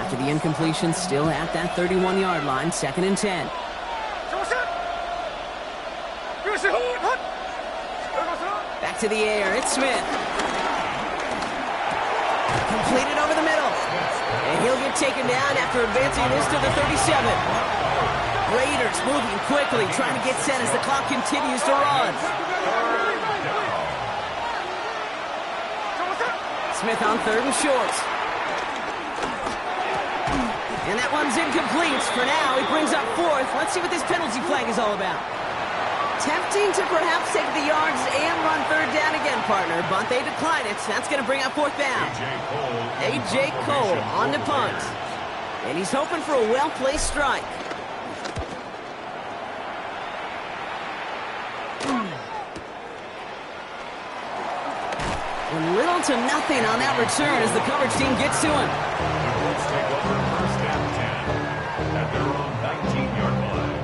After the incompletion, still at that 31-yard line, 2nd and 10. Back to the air. It's Smith. Completed over the middle. And he'll get taken down after advancing this to the 37. Raiders moving quickly, trying to get set as the clock continues to run. Smith on 3rd and short. And that one's incomplete. For now, he brings up 4th. Let's see what this penalty flag is all about. Tempting to perhaps take the yards and run 3rd down again, partner, but they decline it. That's going to bring up 4th down. A.J. Cole on to punt. And he's hoping for a well-placed strike. And little to nothing on that return as the coverage team gets to him. The Colts take over 1st and 10 at their own 19-yard line.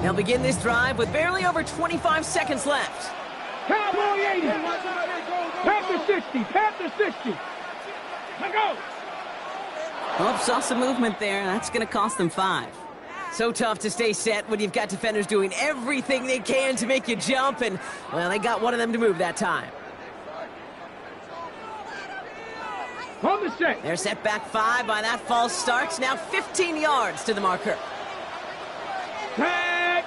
They'll begin this drive with barely over 25 seconds left. Cowboy 80. Panther 60. Panther 60. Let go. Oh, saw some movement there. That's going to cost them 5. So tough to stay set when you've got defenders doing everything they can to make you jump, and, well, they got one of them to move that time. On the set. They're set back 5 by that false start. Now 15 yards to the marker. Tag.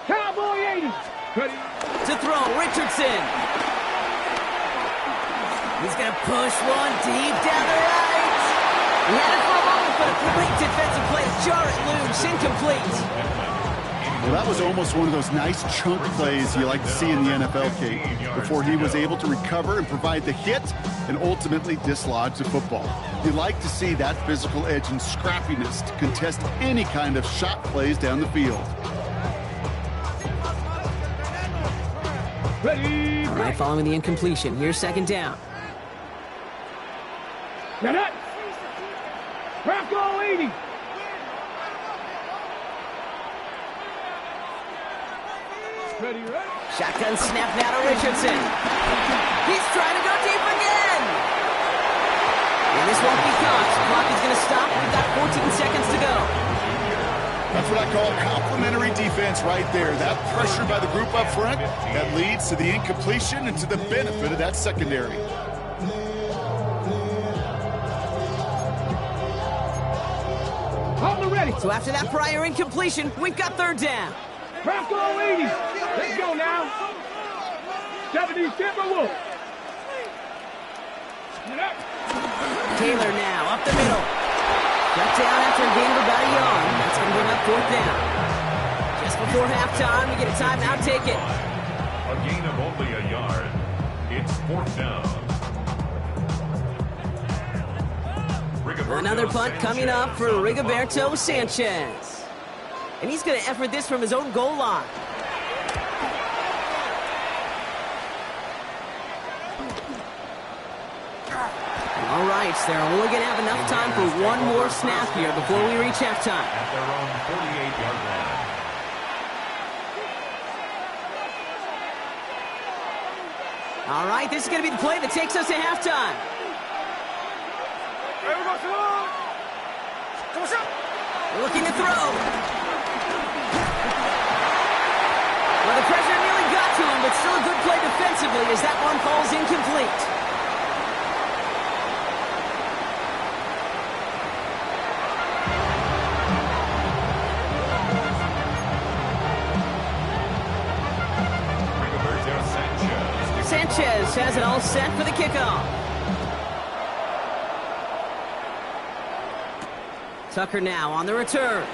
Cowboy 80. Ready. To throw, Richardson. He's going to push one deep down the right. He had it for a moment, but a great defensive play to jar it loose, incomplete. Well, that was almost one of those nice chunk plays you like to see in the NFL, Kate, before he was able to recover and provide the hit and ultimately dislodge the football. You like to see that physical edge and scrappiness to contest any kind of shot plays down the field. Ready. All right, following the incompletion, here's 2nd down. Get it. Rocco 80. Ready. Shotgun snap now to Richardson. He's trying to go deep again. And this won't be caught. The clock is going to stop. We've got 14 seconds to go. That's what I I call complimentary defense right there. That pressure by the group up front, that leads to the incompletion and to the benefit of that secondary. So after that prior incompletion, we've got third down. Crack all 80. Let's go now. 70, Timberwolves. Taylor now, up the middle. Cut down after a gain of about a yard. That's going to bring up fourth down. Just before halftime, we get a timeout, take it. A gain of only a yard. It's fourth down. Another punt coming up for Rigoberto Sanchez. And he's going to effort this from his own goal line. All right, so they're only going to have enough time for one more snap here before we reach halftime. At their own 48-yard line. All right, this is going to be the play that takes us to halftime. Looking to throw. Well, the pressure nearly got to him, but still a good play defensively as that one falls incomplete. Sanchez has it all set for the kickoff. Tucker now on the return.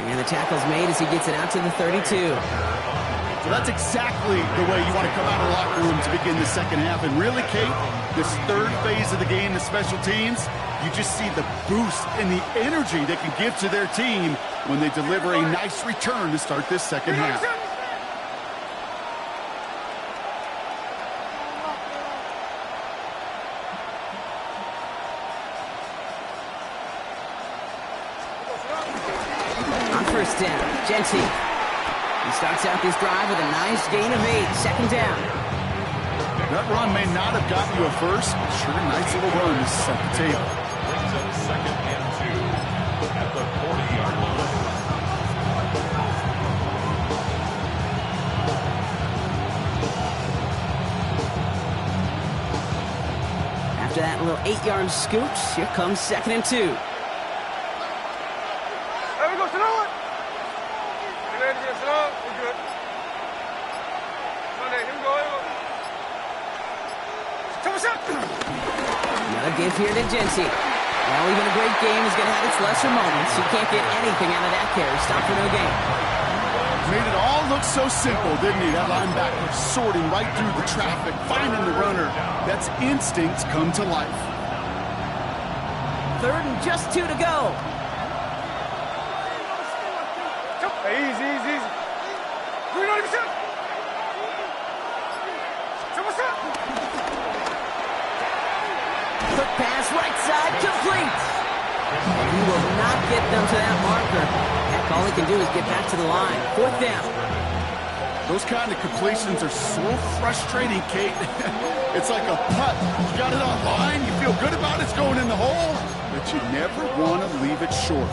And the tackle's made as he gets it out to the 32. So that's exactly the way you want to come out of the locker room to begin the second half. And really, Kate, this third phase of the game, the special teams, you just see the boost and the energy they can give to their team when they deliver a nice return to start this second half. First down, Genty. He starts out this drive with a nice gain of 8. Second down. That run may not have gotten you a first, but sure, nice little run to set the table. Brings up second and 2 at the 40-yard line. After that little 8-yard scoot, here comes second and 2. Another give here to Genty. Well, even a great game is going to have its lesser moments. You can't get anything out of that carry. Stop for no gain. Made it all look so simple, didn't he? That linebacker sorting right through the traffic, finding the runner. That's instincts come to life. Third and just 2 to go. Easy, easy, easy. Quick pass, right side, complete. And he will not get them to that marker. Heck, all he can do is get back to the line. Fourth down. Those kind of completions are so frustrating, Kate. It's like a putt. You got it on line, you feel good about it's going in the hole, but you never want to leave it short.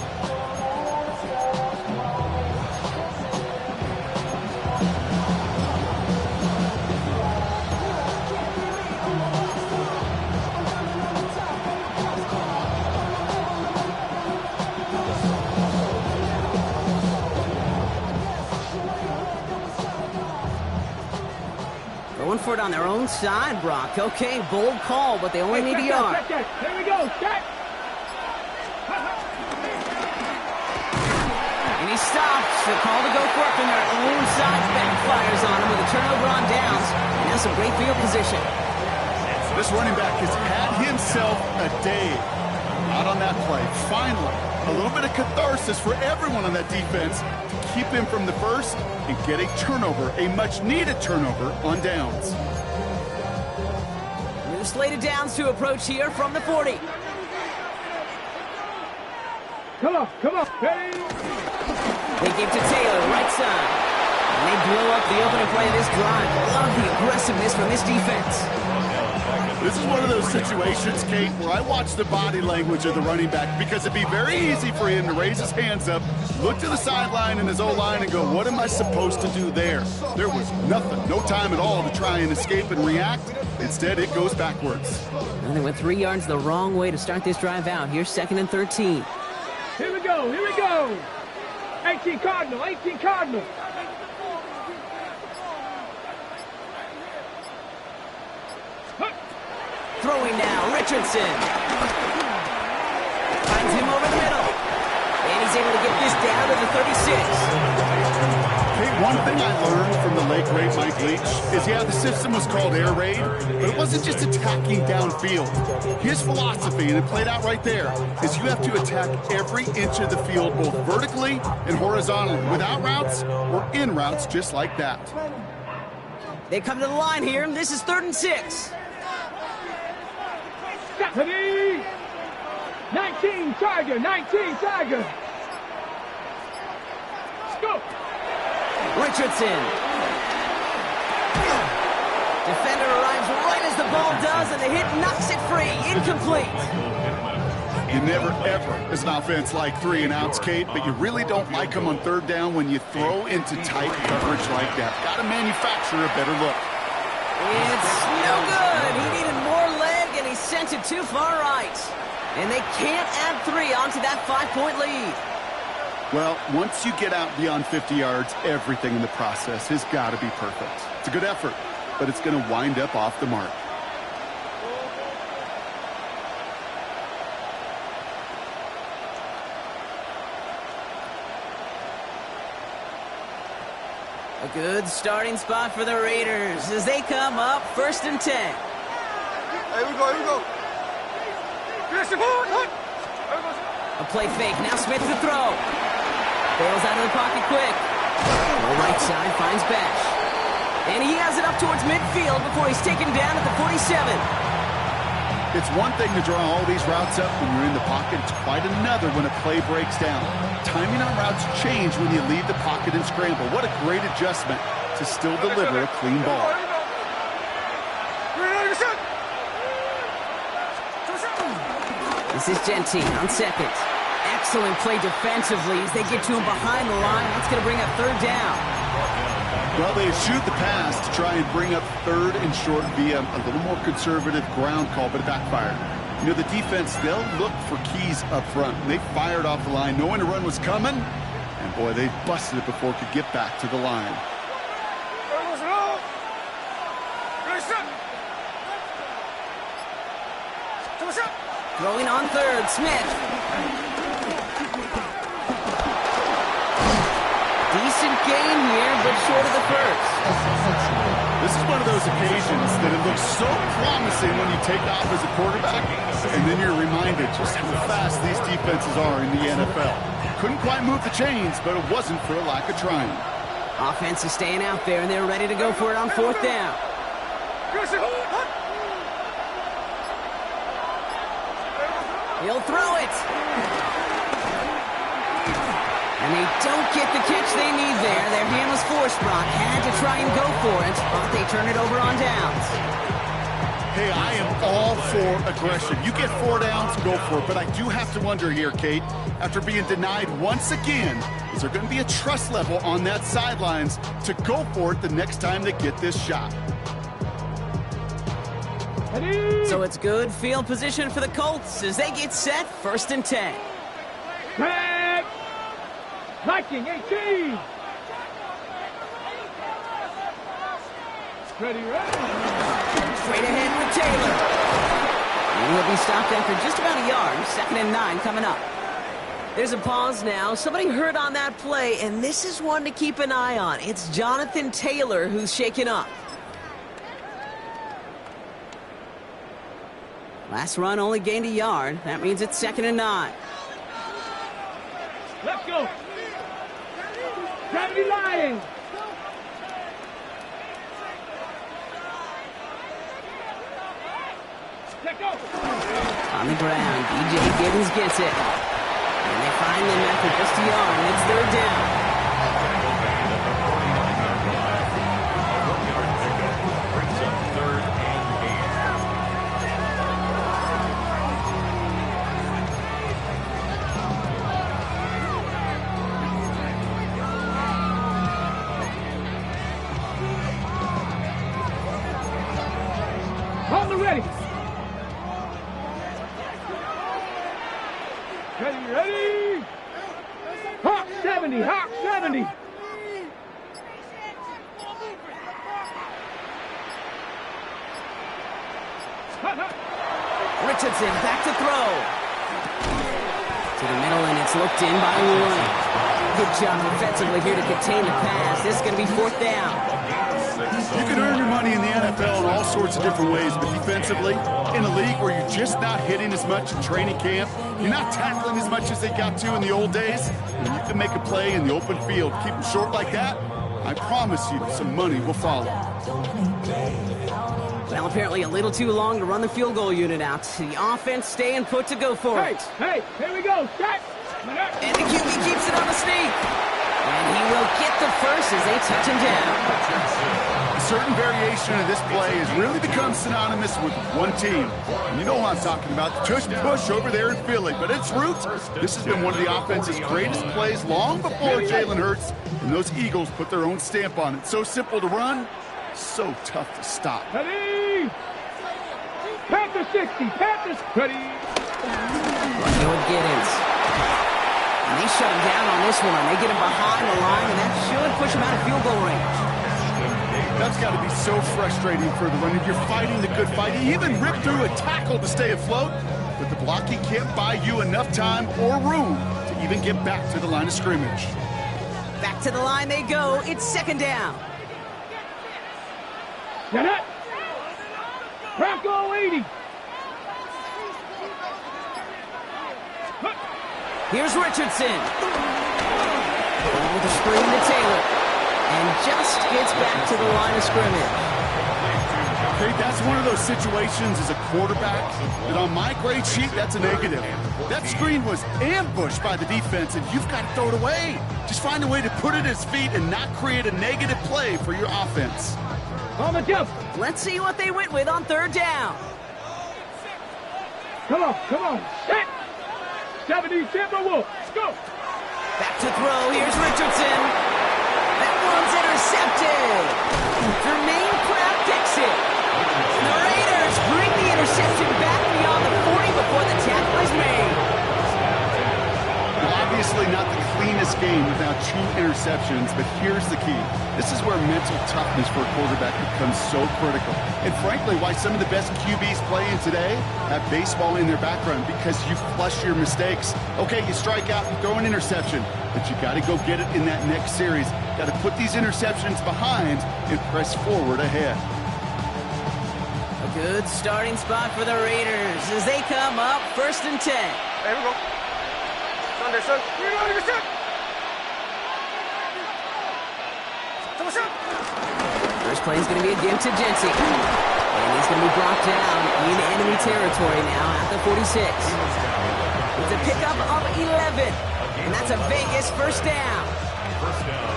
Going for it on their own side, Brock. Okay, bold call, but they only need a yard. Here we go. Check. And he stops. The call to go for it from their own side backfires on him with a turnover on downs. And now some great field position. This running back has had himself a day out on that play. Finally, a little bit of catharsis for everyone on that defense to keep him from the first and get a turnover, a much-needed turnover on downs. New slated downs to approach here from the 40. Come on. Hey. They give to Taylor, right side. And they blow up the opening play of this drive. Love the aggressiveness from this defense. This is one of those situations, Kate, where I watch the body language of the running back because it'd be very easy for him to raise his hands up, look to the sideline in his O-line and go, what am I supposed to do there? There was nothing, no time at all to try and escape and react. Instead, it goes backwards. And they went 3 yards the wrong way to start this drive out. Here's 2nd and 13. Here we go, here we go. 18 Cardinal, 18 Cardinal. Throwing now, Richardson. Finds him over the middle. And he's able to get this down to the 36. Hey, one thing I learned from the late great Mike Leach is, yeah, the system was called air raid, but it wasn't just attacking downfield. His philosophy, and it played out right there, is you have to attack every inch of the field, both vertically and horizontally, without routes or in routes just like that. They come to the line here. This is 3rd and 6. Ready? 19 Tiger, 19 Tiger. Let's go. Richardson. Defender arrives right as the ball does, and the hit knocks it free. Incomplete. You never, ever, as an offense, like 3 and outs, Kate, but you really don't like them on 3rd down when you throw into tight coverage like that. Got to manufacture a better look. It's no good. He needed more leg, and he sent it too far right. And they can't add 3 onto that 5-point lead. Well, once you get out beyond 50 yards, everything in the process has got to be perfect. It's a good effort, but it's going to wind up off the mark. A good starting spot for the Raiders as they come up 1st and 10. Here we go, here we go. Finish the ball, hut. A play fake. Now Smith to throw. Bails out of the pocket quick. The right side finds Bash. And he has it up towards midfield before he's taken down at the 47. It's one thing to draw all these routes up when you're in the pocket. It's quite another when a play breaks down. Timing on routes change when you leave the pocket and scramble. What a great adjustment to still deliver a clean ball. This is Gentine on 2nd. Excellent play defensively as they get to him behind the line. That's going to bring up 3rd down. Well, they shoot the pass to try and bring up 3rd and short via a little more conservative ground call, but it backfired. You know, the defense, they'll look for keys up front. They fired off the line knowing a run was coming, and boy, they busted it before it could get back to the line. Throwing on 3rd, Smith. Decent gain here, but short of the 1st. This is one of those occasions that it looks so promising when you take off as a quarterback, and then you're reminded just how fast these defenses are in the NFL. Couldn't quite move the chains, but it wasn't for a lack of trying. Offense is staying out there, and they're ready to go for it on 4th down. He'll throw it. And they don't get the catch they need there. Their hand was forced. Brock had to try and go for it, but they turn it over on downs. Hey, I am all for aggression. You get 4 downs, go for it. But I do have to wonder here, Kate, after being denied once again, is there going to be a trust level on that sidelines to go for it the next time they get this shot? So it's good field position for the Colts as they get set 1st and 10. Back. Viking 18. Ready, ready. Straight ahead with Taylor. And he'll be stopped after just about a yard. 2nd and 9 coming up. There's a pause now. Somebody hurt on that play, and this is one to keep an eye on. It's Jonathan Taylor who's shaken up. Last run only gained a yard. That means it's 2nd and 9. Let's go. Gravity line. Let go. On the ground, DJ Gibbons gets it. And they find him after just a yard, and it's 3rd down. Ready? Hawk 70, Hawk 70. Richardson back to throw. To the middle, and it's looked in by Warren. Good job defensively here to contain the pass. This is going to be 4th down. You can earn your money in the NFL in all sorts of different ways, but defensively, in a league where you're just not hitting as much in training camp, you're not tackling as much as they got to in the old days, and you can make a play in the open field, keep them short like that, I promise you some money will follow. Well, apparently a little too long to run the field goal unit out. The offense staying put to go for it. Hey, here we go. Set. And the QB keeps it on the sneak. And he will get the first as they touch him down. A certain variation of this play has really become synonymous with one team. And you know what I'm talking about, the tush push over there in Philly. But its roots, this has been one of the offense's greatest plays long before Jalen Hurts and those Eagles put their own stamp on it. So simple to run, so tough to stop. Ready? Panther 60, Panthers ready. Lucky with Giddens. And they shut him down on this one. They get him behind the line, and that should push him out of field goal range. That's got to be so frustrating for the runner. You're fighting the good fight. He even ripped through a tackle to stay afloat, but the blocking can't buy you enough time or room to even get back to the line of scrimmage. Back to the line they go. It's 2nd down. Get it. Bronco 80. Here's Richardson. With a screen to Taylor. And just gets back to the line of scrimmage. Okay, that's one of those situations as a quarterback that on my grade sheet, that's a negative. That screen was ambushed by the defense, and you've got to throw it away. Just find a way to put it at his feet and not create a negative play for your offense. On the jump. Let's see what they went with on 3rd down. Come on. Set. 70, Simba Wolf. Let's go. Back to throw. Here's Richardson. That one's intercepted. Jermaine Pratt picks it. The Raiders bring the interception back beyond the 40 before the tackle is made. Well, obviously not the cleanest game without 2 interceptions, but here's the key. This is where mental toughness for a quarterback becomes so critical. And frankly, why some of the best QBs playing today have baseball in their background, because you flush your mistakes. Okay, you strike out, you throw an interception, but you got to go get it in that next series. Got to put these interceptions behind and press forward ahead. A good starting spot for the Raiders as they come up 1st and 10. Hey, here we go. Sunday, son. You're not even set. First play is going to be again to Jency. And he's going to be brought down in enemy territory now at the 46. It's a pickup of 11. And that's a Vegas 1st down.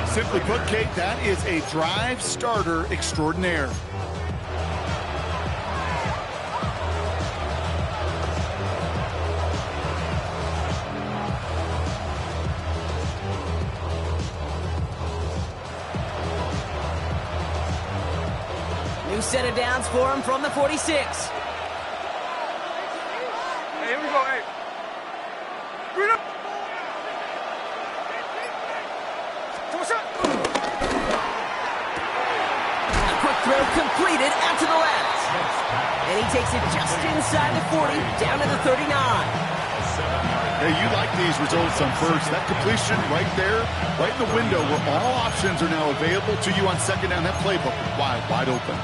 Simply put, Kate, that is a drive starter extraordinaire. New set of downs for him from the 46. Hey, here we go, hey. Green up. A quick throw completed out to the left. And he takes it just inside the 40, down to the 39. Hey, you like these results on first. That completion right there, right in the window where all options are now available to you on 2nd down. That playbook wide open.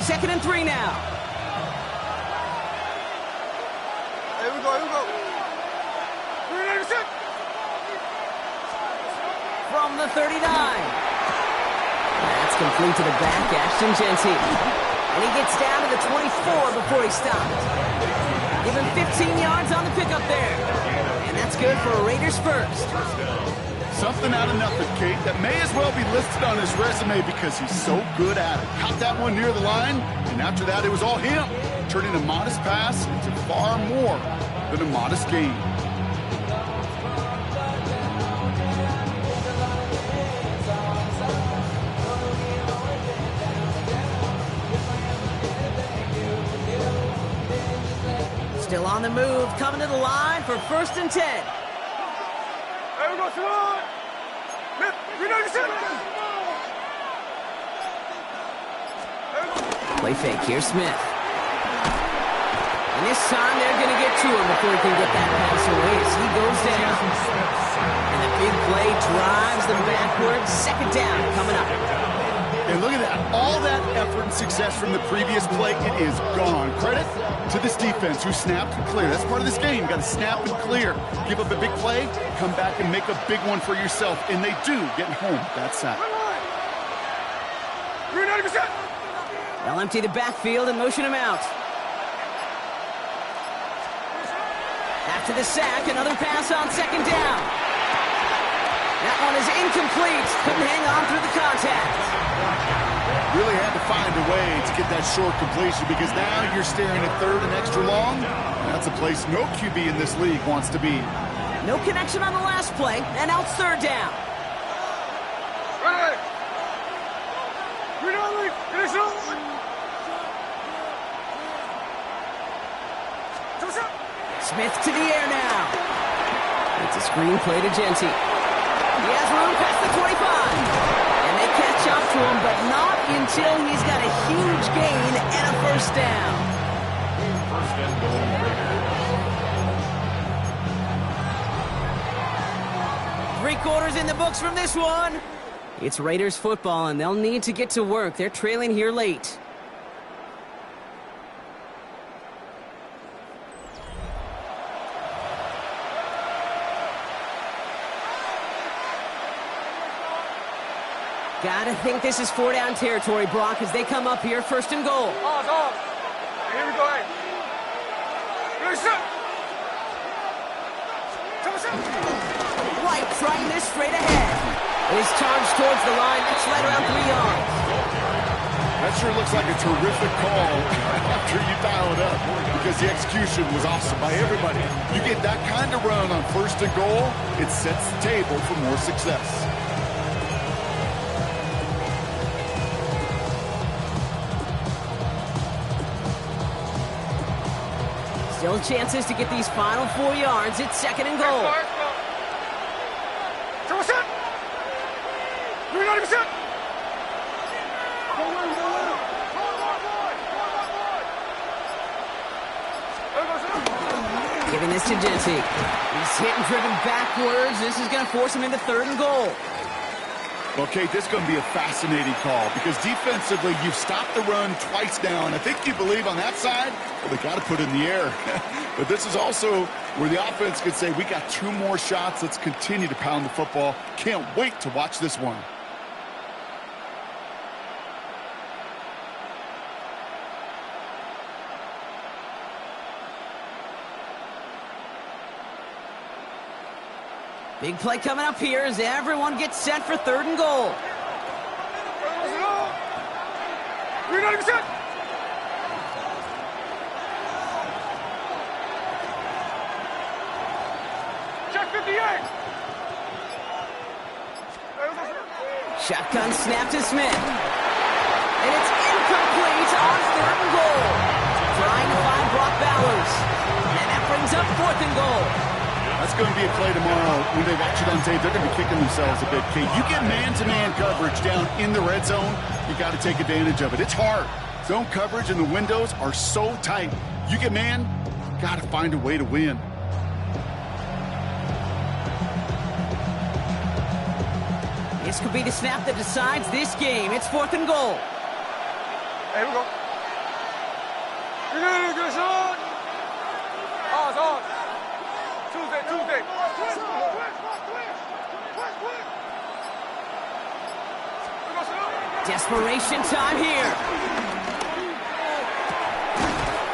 Second and 3 now. Here we go. Green intercept. From the 39. That's complete to the back, Ashton Jency. And he gets down to the 24 before he stops. Give him 15 yards on the pickup there. And that's good for a Raiders 1st. Something out of nothing, Kate, that may as well be listed on his resume because he's so good at it. Caught that one near the line, and after that, it was all him, turning a modest pass into far more than a modest gain. Still on the move, coming to the line for 1st and 10. Hey, we go, Simone. We know you said Play fake here, Smith. And this time they're going to get to him before he can get that pass away as he goes down. And the big play drives them backwards. 2nd down coming up. And look at that. All that effort and success from the previous play, it is gone. Credit to this defense who snapped and cleared. That's part of this game. You got to snap and clear. Give up a big play, come back and make a big one for yourself. And they do, getting home that sack. They'll empty the backfield and motion him out. After the sack, another pass on 2nd down. That one is incomplete. Couldn't hang on through the contact. Really had to find a way to get that short completion because now you're staring at 3rd and extra long. That's a place no QB in this league wants to be. No connection on the last play, and now it's 3rd down. Smith to the air now. It's a screen play to Genty. He has room past the 25. And they catch up to him, but not until he's got a huge gain and a 1st down. 1st and goal, Raiders. 3 quarters in the books from this one. It's Raiders football, and they'll need to get to work. They're trailing here late. Gotta think this is 4-down territory, Brock, as they come up here, 1st and goal. Off. Here we go, hey. White trying this straight ahead. His charge towards the line, that's right around 3 yards. That sure looks like a terrific call after you dial it up because the execution was awesome by everybody. You get that kind of run on 1st and goal, it sets the table for more success. Still chances to get these final 4 yards. It's 2nd and goal. Giving this to Genty. He's hit and driven backwards. This is going to force him into 3rd and goal. Okay, this is going to be a fascinating call because defensively, you've stopped the run twice now, and I think you believe on that side, well, they got to put it in the air. But this is also where the offense could say, we got 2 more shots. Let's continue to pound the football. Can't wait to watch this one. Big play coming up here as everyone gets set for 3rd and goal. Check 58. Shotgun snap to Smith. And it's incomplete on 3rd and goal. Trying to find Brock Bowers. And that brings up 4th and goal. That's going to be a play tomorrow. When they watch it on tape, they're going to be kicking themselves a bit. Okay, you get man-to-man coverage down in the red zone, you got to take advantage of it. It's hard. Zone coverage and the windows are so tight. You get man, got to find a way to win. This could be the snap that decides this game. It's 4th and goal. Here we go. Good shot. Off. Tuesday. Desperation time here.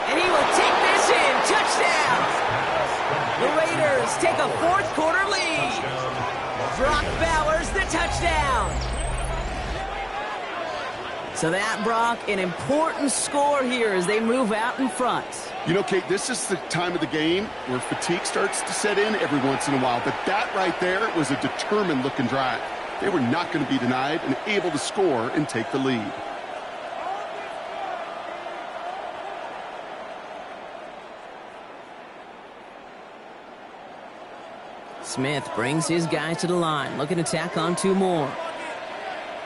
And he will take this in. Touchdown. The Raiders take a 4th quarter lead. Brock Bowers, the touchdown. So that, Brock, an important score here as they move out in front. You know, Kate, this is the time of the game where fatigue starts to set in every once in a while. But that right there was a determined-looking drive. They were not going to be denied and able to score and take the lead. Smith brings his guys to the line, looking to tack on 2 more.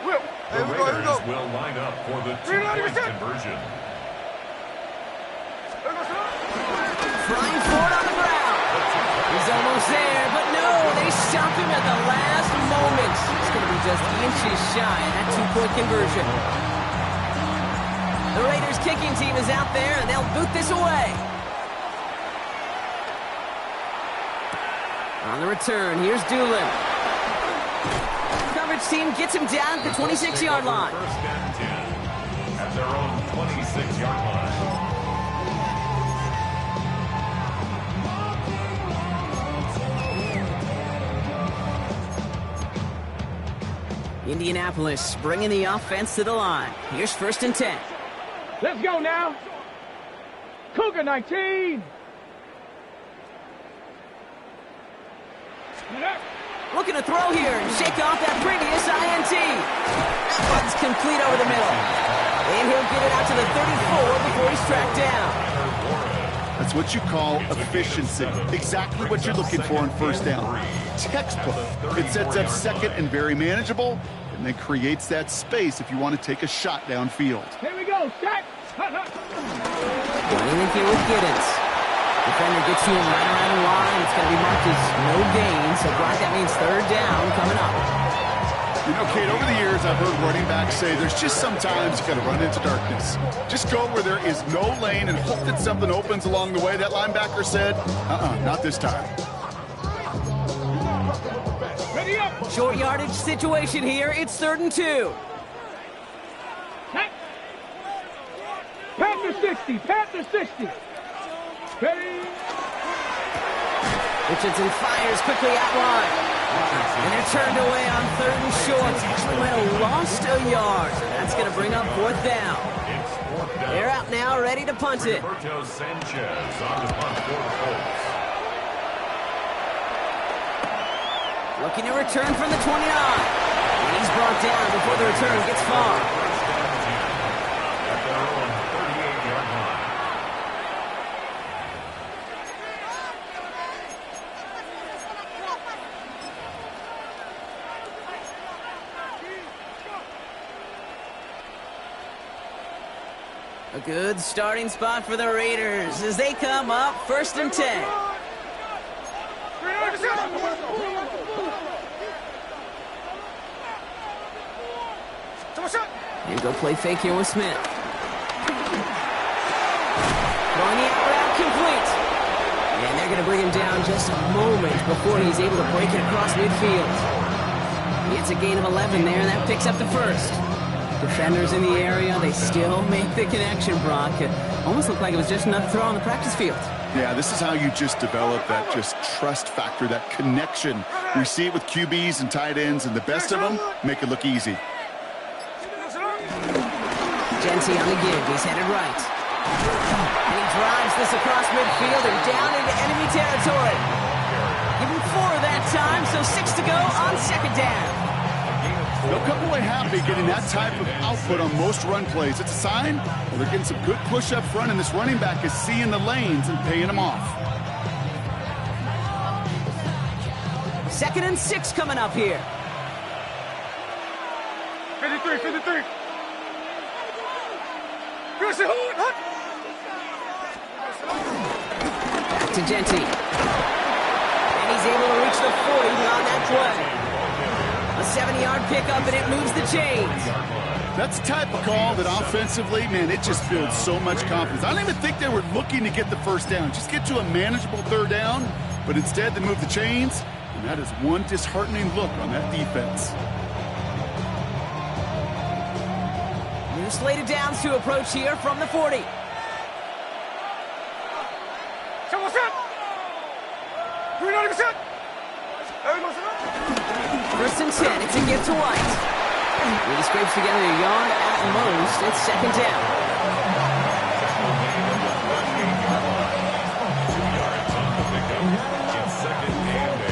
The Raiders will line up for the 2-point conversion. Flying forward on the ground. He's almost there, but no, they stop him at the last moment. It's going to be just inches shy of that 2-point conversion. The Raiders kicking team is out there, and they'll boot this away. On the return, here's Doolin. Coverage team gets him down at the 26-yard line. First and 10 at their own 26-yard line. Indianapolis bringing the offense to the line. Here's 1st and 10. Let's go now. Cougar 19. Looking to throw here and shake off that previous INT. One's complete over the middle. And he'll get it out to the 34 before he's tracked down. That's what you call efficiency. Exactly what you're looking for in 1st down. Textbook. It sets up 2nd and very manageable, and then creates that space if you want to take a shot downfield. Here we go. Set. Running in here with Giddens. Defender gets to him right around the line. It's going to be marked as no gain. So, Brock, that means 3rd down coming up. You know, Kate, over the years, I've heard running backs say there's just sometimes you got to run into darkness. Just go where there is no lane and hope that something opens along the way. That linebacker said, not this time. Ready up. Short yardage situation here. It's 3rd and 2. Panther 60. Panther 60. Ready. Richardson fires quickly out wide. And they're turned away on 3rd and short. Actually might have lost a yard. That's going to bring up 4th down. It's 4th down. They're out now, ready to punt it. Roberto Sanchez on the punt for the Colts. Looking to return from the 29. And he's brought down before the return gets far. First down 10 at their own 38-yard line. A good starting spot for the Raiders as they come up 1st and 10. And go play fake here with Smith. Throwing the out route complete. And they're going to bring him down just a moment before he's able to break it across midfield. He gets a gain of 11 there, and that picks up the 1st. Defenders in the area, they still make the connection, Brock. It almost looked like it was just another throw on the practice field. Yeah, this is how you just develop that just trust factor, that connection. We see it with QBs and tight ends, and the best of them make it look easy. Genty on the give. He's headed right. And he drives this across midfield and down into enemy territory. Give him 4 that time, so 6 to go on 2nd down. They'll come away happy getting that type of output on most run plays. It's a sign well, they're getting some good push up front, and this running back is seeing the lanes and paying them off. 2nd and 6 coming up here. 53, 53. Back to Genty. And he's able to reach the 40 on that play. A 70-yard pickup, and it moves the chains. That's the type of call that offensively, man, it just builds so much confidence. I don't even think they were looking to get the 1st down. Just get to a manageable 3rd down, but instead they move the chains, and that is one disheartening look on that defense. New slated downs to approach here from the 40. 1st and 10, it's a gift to White. He scrapes together a yard at most. It's 2nd down. It's 2nd and 8.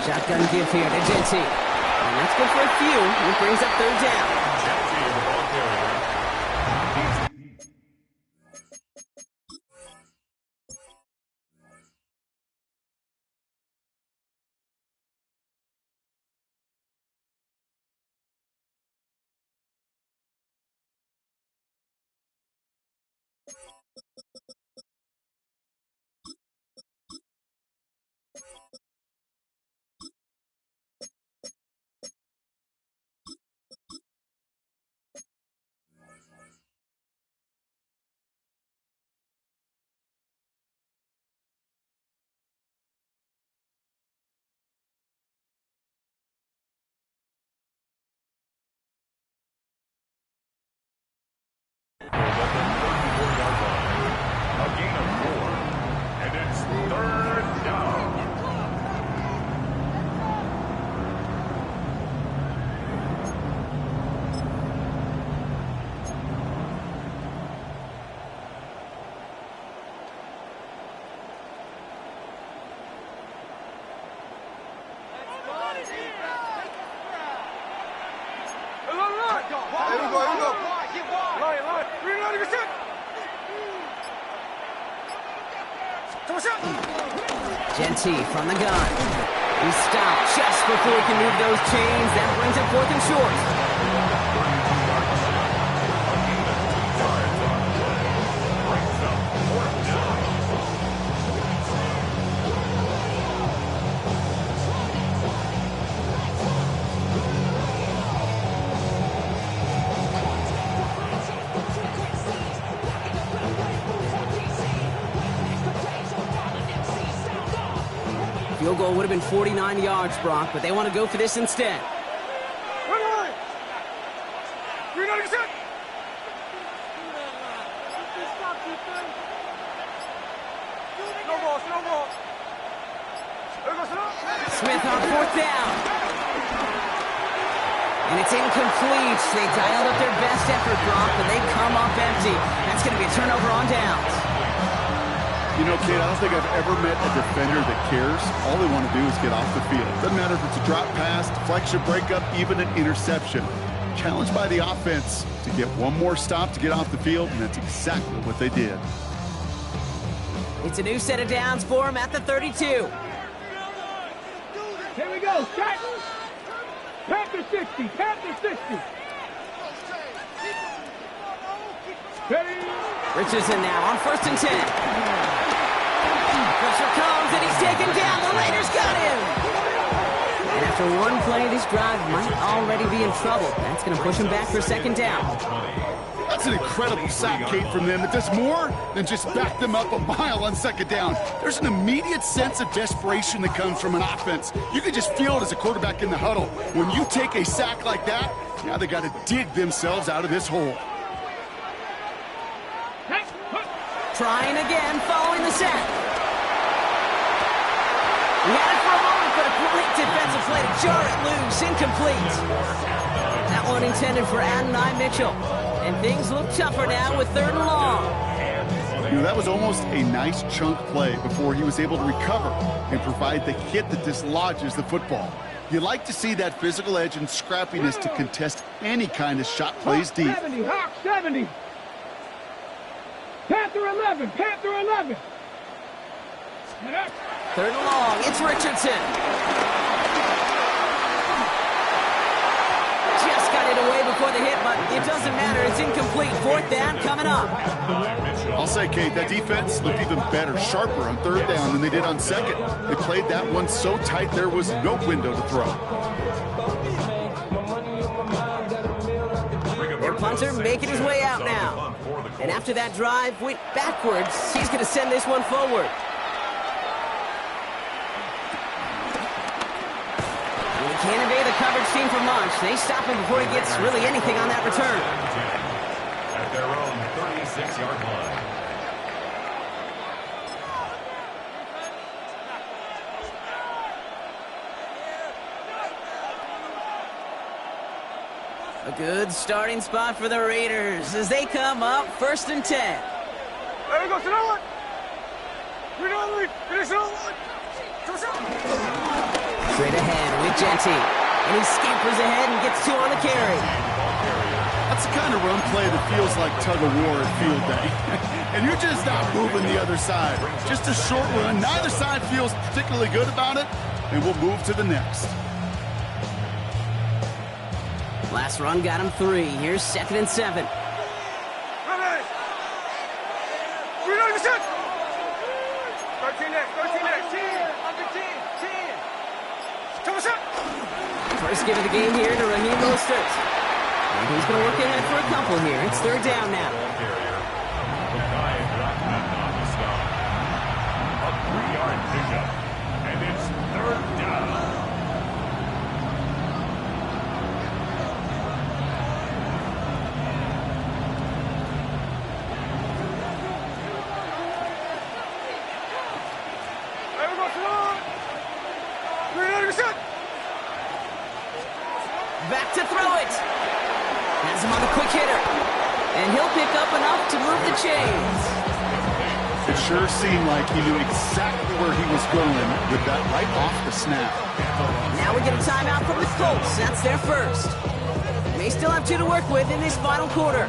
Shotgun give here to Genty. And that's good for a few. It brings up third down. Genty, the ball carrier. A gain of 4, and it's third down. Genty from the gun. He stopped just before he can move those chains. That brings it 4th and short. Field goal would have been 49 yards, Brock, but they want to go for this instead. Smith on 4th down. And it's incomplete. They dialed up their best effort, Brock, but they come up empty. That's going to be a turnover on downs. You know, Kate, I don't think I've ever met a defender that cares. All they want to do is get off the field. Doesn't matter if it's a drop pass, deflection, breakup, even an interception. Challenged by the offense to get one more stop to get off the field, and that's exactly what they did. It's a new set of downs for him at the 32. Here we go. Shot. Panther 60. Panther 60. Richardson now on 1st and 10. Pressure comes and he's taken down. The Raiders got him. And after one play, this drive might already be in trouble. That's going to push him back for 2nd down. That's an incredible sack, Kate, from them. It does more than just back them up a mile on 2nd down. There's an immediate sense of desperation that comes from an offense. You can just feel it as a quarterback in the huddle. When you take a sack like that, now they got to dig themselves out of this hole. Trying again, following the sack. He had it for a moment, but a great defensive play to jar it loose, incomplete. That one intended for Adonai Mitchell. And things look tougher now with 3rd and long. You know, that was almost a nice chunk play before he was able to recover and provide the hit that dislodges the football. You like to see that physical edge and scrappiness to contest any kind of shot plays deep. 70, Hawk 70. Panther 11, Panther 11. 3rd and long, it's Richardson. Just got it away before the hit, but it doesn't matter. It's incomplete. 4th down coming up. I'll say, Kate, that defense looked even better, sharper on 3rd down than they did on 2nd. They played that one so tight there was no window to throw. Their punter making his way out now. And after that drive went backwards, he's going to send this one forward. And he can't evade the coverage team for much. They stop him before he gets really anything on that return. At their own 36-yard line. A good starting spot for the Raiders as they come up 1st and 10. There we go, sit on one. Finish it on one. Straight ahead with Genty. And he scampers ahead and gets 2 on the carry. That's the kind of run play that feels like tug-of-war at field day. And you're just not moving the other side. Just a short run. Neither side feels particularly good about it, and we'll move to the next. Last run got him 3. Here's 2nd and 7. Ready. Reload the set. 13 next. 10. Under 10. Come on, set. First give of the game here to Raheem Mostert. And he's going to work ahead for a couple here. It's 3rd down now. A 3-yard pickup, and it's 3rd down. Back to throw it. Has him on the quick hitter. And he'll pick up enough to move the chains. It sure seemed like he knew exactly where he was going with that right off the snap. Now we get a timeout from the Colts. That's their first. They still have 2 to work with in this final quarter.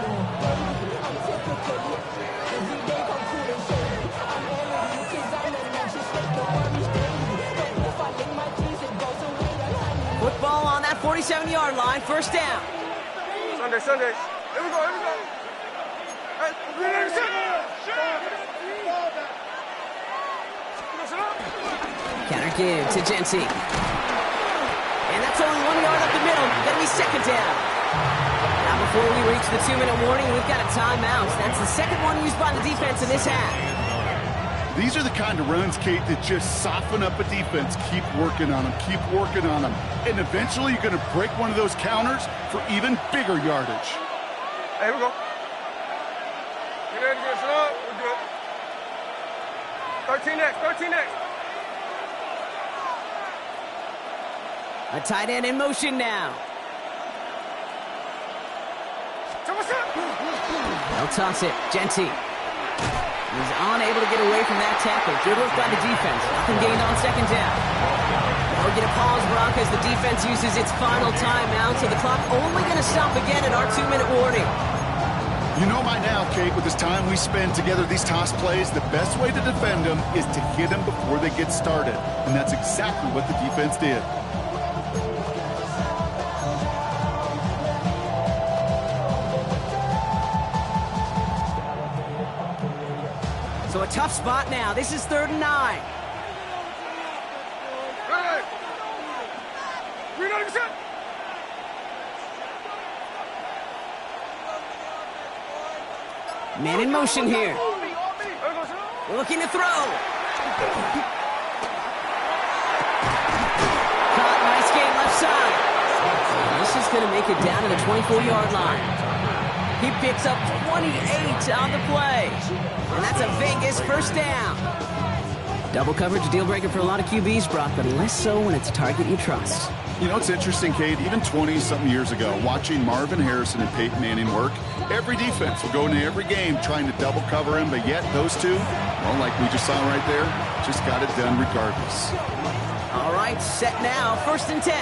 Football on that 47-yard line, 1st down. Sunday. Here we go. Hey, Counter give to Genty. And that's only 1 yard up the middle. Gonna be 2nd down. Now before we reach the 2-minute warning, we've got a timeout. That's the 2nd one used by the defense in this half. These are the kind of runs, Kate, that just soften up a defense. Keep working on them. And eventually you're going to break one of those counters for even bigger yardage. Hey, here we go. Get ready to get set up. We're good. 13 next. A tight end in motion now. They'll toss it. Genty. He's unable to get away from that tackle. Good work by the defense. Nothing gained on 2nd down. Now we get a pause, Brock, as the defense uses its final timeout. So the clock only going to stop again at our 2-minute warning. You know by now, Kate, with this time we spend together these toss plays, the best way to defend them is to hit them before they get started. And that's exactly what the defense did. So a tough spot now. This is 3rd and 9. Hey! Reload the set. Man in motion here. Looking to throw. Caught, nice game left side. This is going to make it down to the 24-yard line. He picks up 28 on the play. And that's a Vegas 1st down. Double coverage, deal breaker for a lot of QBs, Brock, but less so when it's a target you trust. You know, it's interesting, Kate, even 20-something years ago, watching Marvin Harrison and Peyton Manning work, every defense would go into every game trying to double cover him, but yet those two, well, like we just saw right there, just got it done regardless. All right, set now, 1st and 10.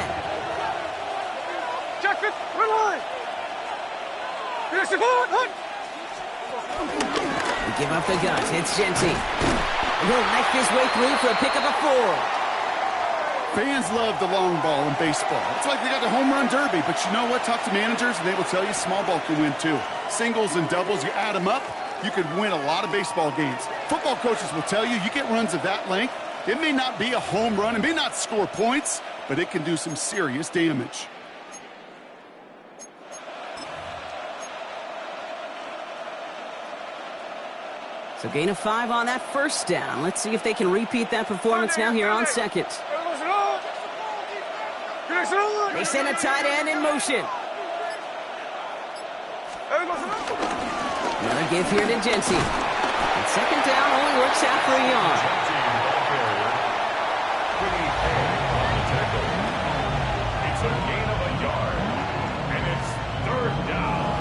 Jack, run line. Here's the ball, hunt. We give up the guts. It's Genty. He'll knife his way through for a pickup of 4. Fans love the long ball in baseball. It's like they got the home run derby, but you know what? Talk to managers, and they will tell you small ball can win too. Singles and doubles, you add them up, you could win a lot of baseball games. Football coaches will tell you, you get runs of that length, it may not be a home run, it may not score points, but it can do some serious damage. So gain of 5 on that 1st down. Let's see if they can repeat that performance now here on 2nd. They send a tight end in motion. Another give here to Genty. And 2nd down only works out for a yard. It's a gain of a yard, and it's 3rd down.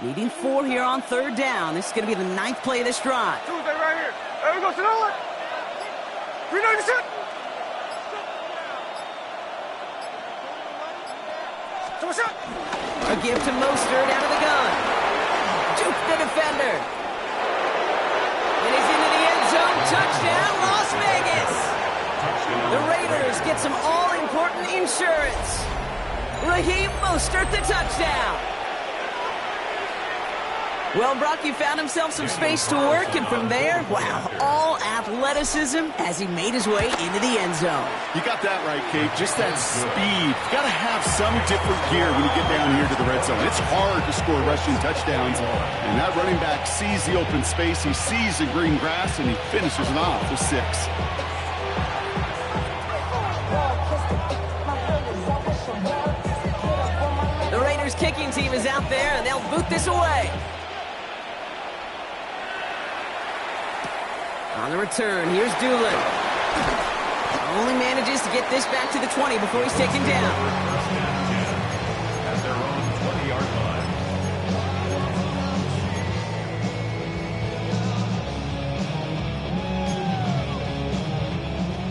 Needing 4 here on 3rd down. This is going to be the 9th play of this drive. Tuesday right here. There we go, sit on it. 390 So what's up? A give to Mostert out of the gun. Juke the defender. And he's into the end zone. Touchdown, Las Vegas. The Raiders get some all-important insurance. Raheem Mostert, the touchdown. Well, Brock, he found himself some space to work, and from there, wow, all athleticism as he made his way into the end zone. You got that right, Kate. Just that speed. You got to have some different gear when you get down here to the red zone. It's hard to score rushing touchdowns, and that running back sees the open space, he sees the green grass, and he finishes it off with 6. The Raiders kicking team is out there, and they'll boot this away. On the return, here's Doolin. Only manages to get this back to the 20 before he's taken down. First down 10 at their own 20-yard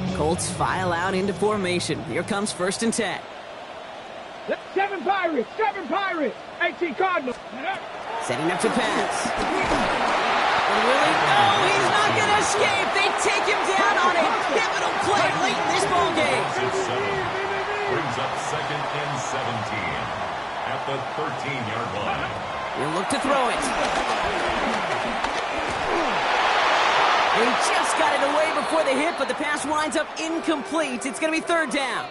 line. Colts file out into formation. Here comes 1st and 10. 7 Pirates, 18 Cardinals. Setting up to pass. Really? No, he's not going to escape. They take him down on a pivotal play late in this ball game. Brings up 2nd and 17 at the 13-yard line. He'll look to throw it. He just got it away before the hit, but the pass winds up incomplete. It's going to be 3rd down.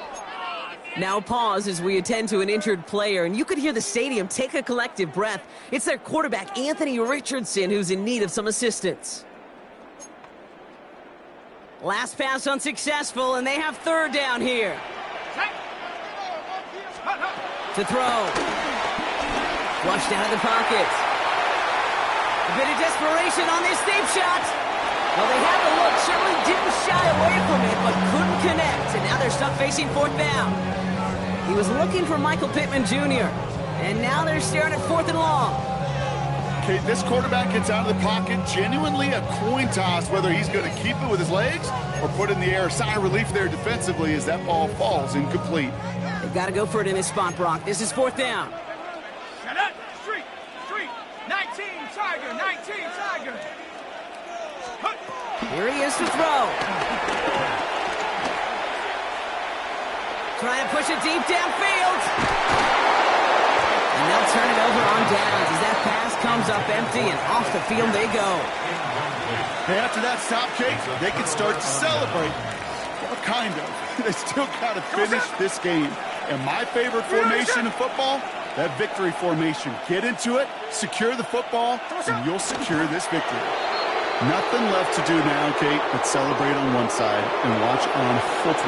Now pause as we attend to an injured player, and you could hear the stadium take a collective breath. It's their quarterback, Anthony Richardson, who's in need of some assistance. Last pass unsuccessful, and they have 3rd down here. To throw. Flushed out of the pocket. A bit of desperation on this deep shot. Well, they had the look, certainly didn't shy away from it, but couldn't connect, and now they're stuck facing 4th down. He was looking for Michael Pittman Jr., and now they're staring at 4th and long. Okay, this quarterback gets out of the pocket, genuinely a coin toss, whether he's going to keep it with his legs or put it in the air. Sigh of relief there defensively as that ball falls incomplete. They've got to go for it in this spot, Brock. This is 4th down. Shut up! Street! 19 Tiger! Here he is to throw. Trying to push it deep downfield. And they'll turn it over on downs as that pass comes up empty, and off the field they go. Hey, after that stop, Kate, they can start to celebrate. Well, kind of. They still got to finish this game. And my favorite formation in football, that victory formation. Get into it, secure the football, and you'll secure this victory. Nothing left to do now, Kate, but celebrate on one side and watch on hopefully